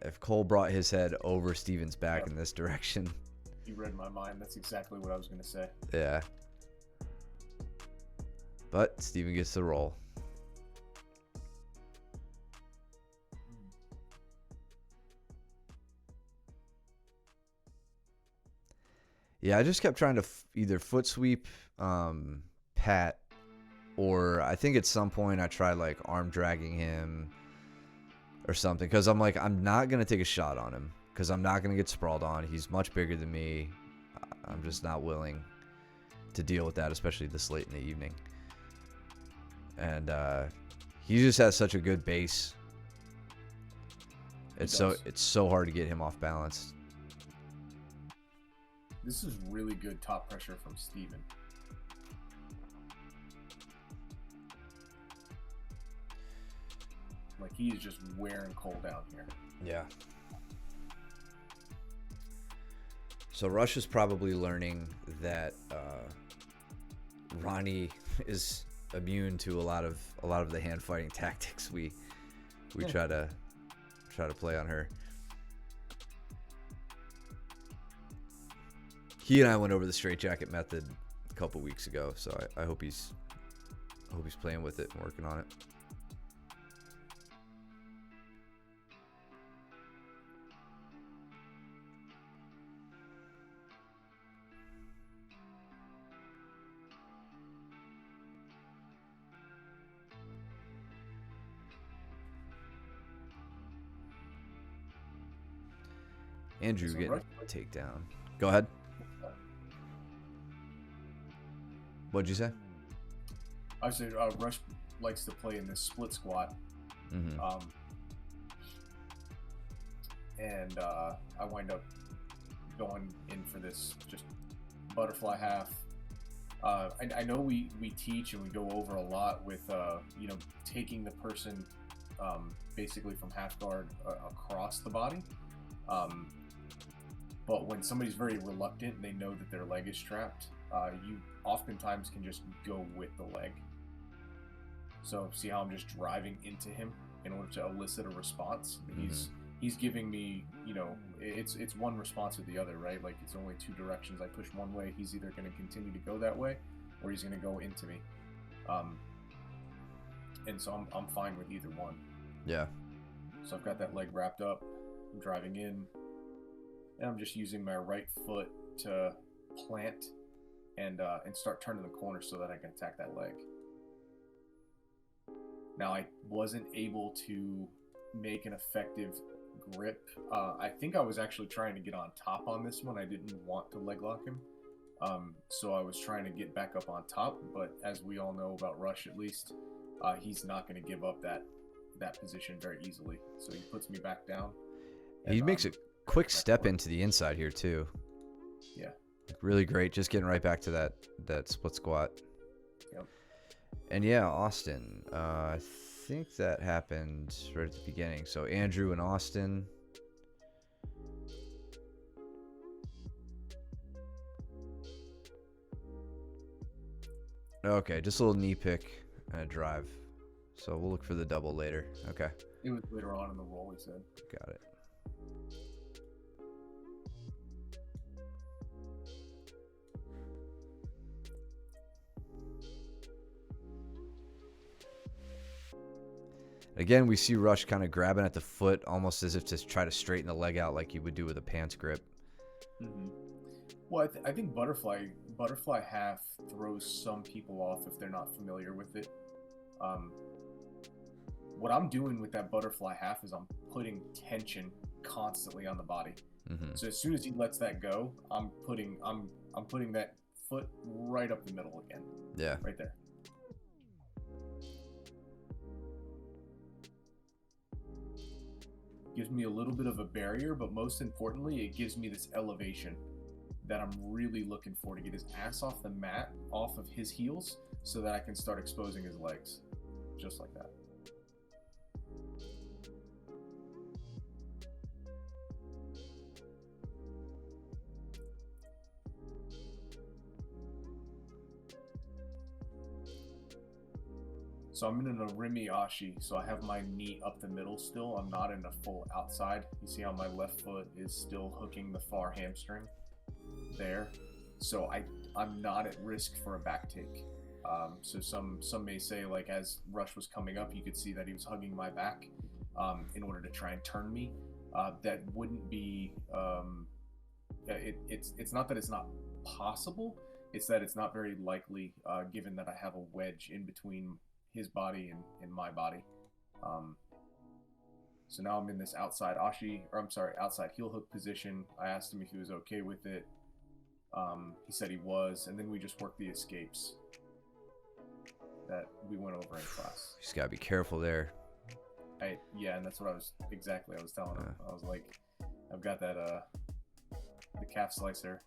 Speaker 1: If Cole brought his head over Steven's back in this direction.
Speaker 2: You read my mind. That's exactly what I was going to say.
Speaker 1: Yeah. But Steven gets the roll. Yeah, I just kept trying to either foot sweep Pat, or I think at some point I tried like arm dragging him or something, because I'm like, I'm not going to take a shot on him because I'm not going to get sprawled on. He's much bigger than me. I'm just not willing to deal with that, especially this late in the evening. And he just has such a good base. It's so hard to get him off balance.
Speaker 2: This is really good top pressure from Steven. Like, he is just wearing Cole down here.
Speaker 1: Yeah. So Rush is probably learning that Ronnie is immune to a lot of the hand fighting tactics we try to play on her. He and I went over the straitjacket method a couple weeks ago, so I hope he's playing with it and working on it. Andrew getting a takedown. Go ahead. What'd you say?
Speaker 2: I said Rush likes to play in this split squat.
Speaker 1: Mm-hmm.
Speaker 2: And I wind up going in for this just butterfly half. I know we teach and we go over a lot with taking the person basically from half guard across the body. But when somebody's very reluctant and they know that their leg is trapped, you oftentimes can just go with the leg. So see how I'm just driving into him in order to elicit a response? Mm-hmm. He's giving me, it's one response or the other, right? Like, it's only two directions. I push one way, he's either going to continue to go that way, or he's going to go into me. And so I'm fine with either one.
Speaker 1: Yeah.
Speaker 2: So I've got that leg wrapped up. I'm driving in, and I'm just using my right foot to plant and start turning the corner so that I can attack that leg. Now, I wasn't able to make an effective grip. I think I was actually trying to get on top on this one. I didn't want to leg lock him. So I was trying to get back up on top, but as we all know about Rush, at least, he's not going to give up that position very easily. So he puts me back down.
Speaker 1: He makes a quick step into the inside here too.
Speaker 2: Yeah.
Speaker 1: Really great. Just getting right back to that split squat.
Speaker 2: Yep.
Speaker 1: And yeah, Austin. I think that happened right at the beginning. So Andrew and Austin. Okay, just a little knee pick and a drive. So we'll look for the double later. Okay.
Speaker 2: It was later on in the roll, he said.
Speaker 1: Got it. Again, we see Rush kind of grabbing at the foot, almost as if to try to straighten the leg out like you would do with a pants grip.
Speaker 2: Mm-hmm. Well, I think butterfly half throws some people off if they're not familiar with it. What I'm doing with that butterfly half is I'm putting tension constantly on the body.
Speaker 1: Mm-hmm.
Speaker 2: So as soon as he lets that go, I'm putting that foot right up the middle again.
Speaker 1: Yeah.
Speaker 2: Right there. Gives me a little bit of a barrier, but most importantly, it gives me this elevation that I'm really looking for, to get his ass off the mat, off of his heels, so that I can start exposing his legs. Just like that. So I'm in an Orimi Ashi, so I have my knee up the middle still. I'm not in a full outside. You see how my left foot is still hooking the far hamstring there. So I'm not at risk for a back take. So some may say, like, as Rush was coming up, you could see that he was hugging my back in order to try and turn me. That wouldn't be. It's not that it's not possible. It's that it's not very likely, given that I have a wedge in between his body and my body. So now I'm in this outside outside heel hook position. I asked him if he was okay with it. He said he was, and then we just worked the escapes that we went over in class.
Speaker 1: You just gotta be careful there.
Speaker 2: Yeah, and that's what I was telling him. I was like, I've got that the calf slicer,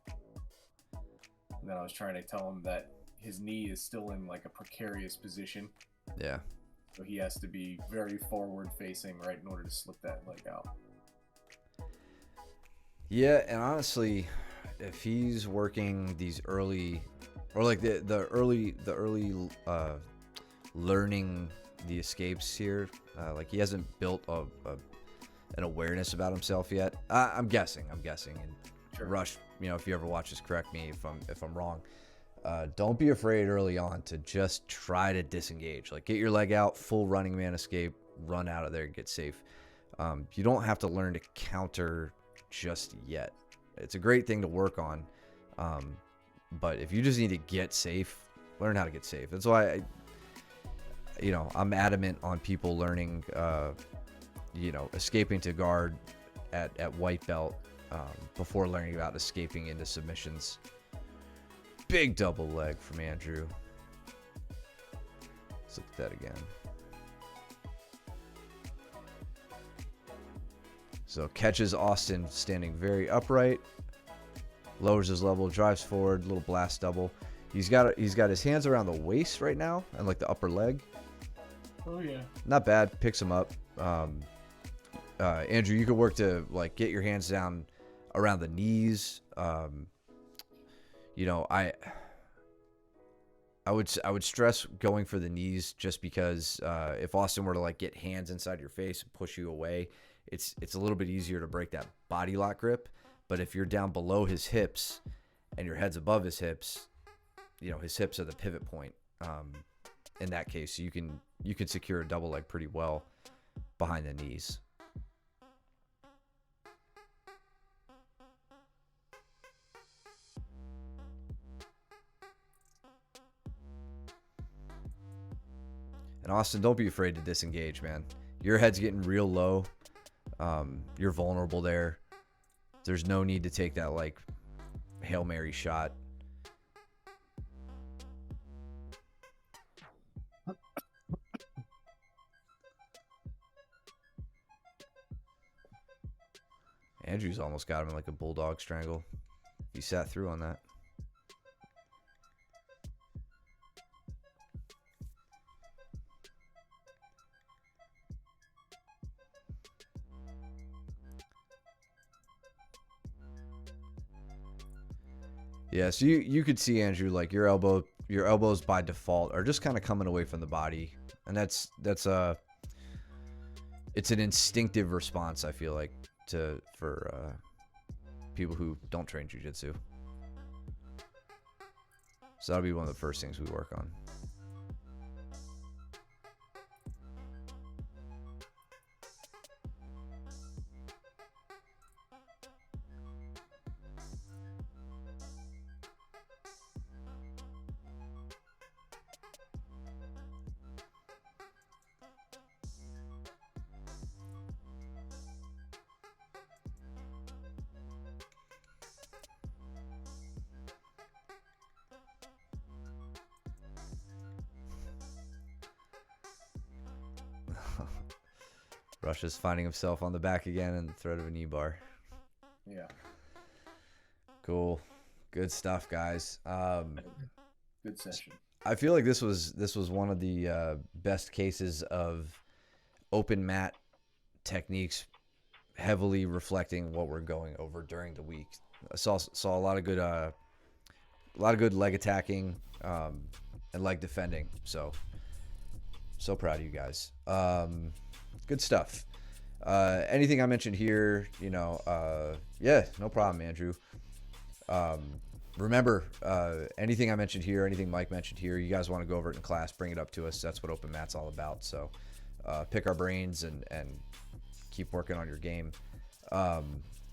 Speaker 2: and then I was trying to tell him that his knee is still in like a precarious position.
Speaker 1: Yeah.
Speaker 2: So he has to be very forward facing, right, in order to slip that leg out.
Speaker 1: Yeah, and honestly, if he's working these early, or like the early learning the escapes here, like he hasn't built an awareness about himself yet. I'm guessing, and
Speaker 2: Sure.
Speaker 1: Rush, if you ever watch this, correct me if I'm wrong. Don't be afraid early on to just try to disengage. Like, get your leg out, full running man escape, run out of there and get safe. You don't have to learn to counter just yet. It's a great thing to work on. But if you just need to get safe, learn how to get safe. That's why I'm adamant on people learning, escaping to guard at white belt before learning about escaping into submissions. Big double leg from Andrew. Let's look at that again. So catches Austin standing very upright, lowers his level, drives forward, little blast double. He's got his hands around the waist right now and like the upper leg.
Speaker 2: Oh yeah.
Speaker 1: Not bad. Picks him up. Andrew, you could work to like get your hands down around the knees. I would stress going for the knees, just because if Austin were to like get hands inside your face and push you away, it's a little bit easier to break that body lock grip. But if you're down below his hips and your head's above his hips, his hips are the pivot point. In that case, you can secure a double leg pretty well behind the knees. And Austin, don't be afraid to disengage, man. Your head's getting real low. You're vulnerable there. There's no need to take that like Hail Mary shot. Andrew's almost got him in like a bulldog strangle. He sat through on that. Yeah, so you could see, Andrew, like your elbows by default are just kind of coming away from the body, and it's an instinctive response, I feel like, for people who don't train jiu-jitsu. So that'll be one of the first things we work on. Russia's finding himself on the back again in the threat of a knee bar.
Speaker 2: Yeah.
Speaker 1: Cool. Good stuff, guys.
Speaker 2: Good session.
Speaker 1: I feel like this was one of the best cases of open mat techniques heavily reflecting what we're going over during the week. I saw a lot of good leg attacking and leg defending. So proud of you guys. Good stuff. Anything I mentioned here, yeah, no problem, Andrew. Remember, anything I mentioned here, anything Mike mentioned here, you guys want to go over it in class, bring it up to us. That's what open mat's all about. So pick our brains and keep working on your game.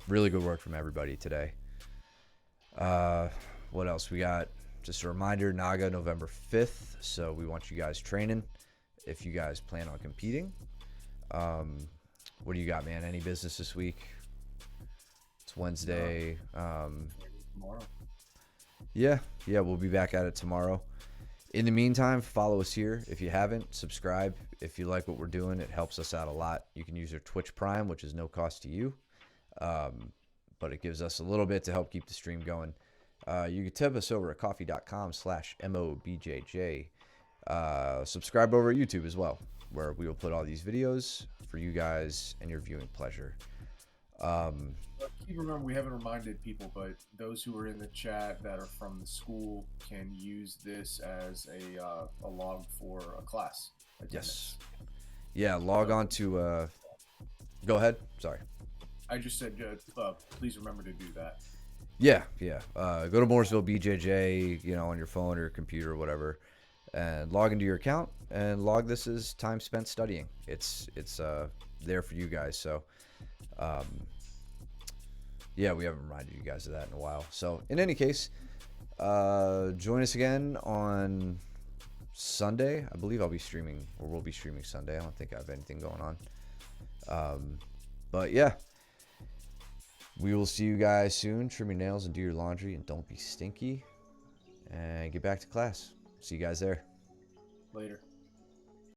Speaker 1: Really good work from everybody today. What else we got? Just a reminder, Naga November 5th. So we want you guys training if you guys plan on competing. What do you got, man? Any business this week? It's Wednesday.
Speaker 2: Tomorrow.
Speaker 1: Yeah, we'll be back at it tomorrow. In the meantime, follow us here. If you haven't, subscribe. If you like what we're doing, it helps us out a lot. You can use your Twitch Prime, which is no cost to you, but it gives us a little bit to help keep the stream going. You can tip us over at coffee.com/MOBJJ. Subscribe over at YouTube as well, where we will put all these videos for you guys and your viewing pleasure.
Speaker 2: Keep remember, we haven't reminded people, but those who are in the chat that are from the school can use this as a log for a class attendance.
Speaker 1: Yes. Yeah, log on to... Go ahead. Sorry.
Speaker 2: I just said, please remember to do that.
Speaker 1: Yeah. Go to Mooresville BJJ, on your phone or your computer or whatever, and log into your account and log this as time spent studying. It's there for you guys. So, yeah, we haven't reminded you guys of that in a while. So, in any case, join us again on Sunday. I believe I'll be streaming, or we'll be streaming Sunday. I don't think I have anything going on. But yeah, we will see you guys soon. Trim your nails and do your laundry, and don't be stinky. And get back to class. See you guys there.
Speaker 2: Later.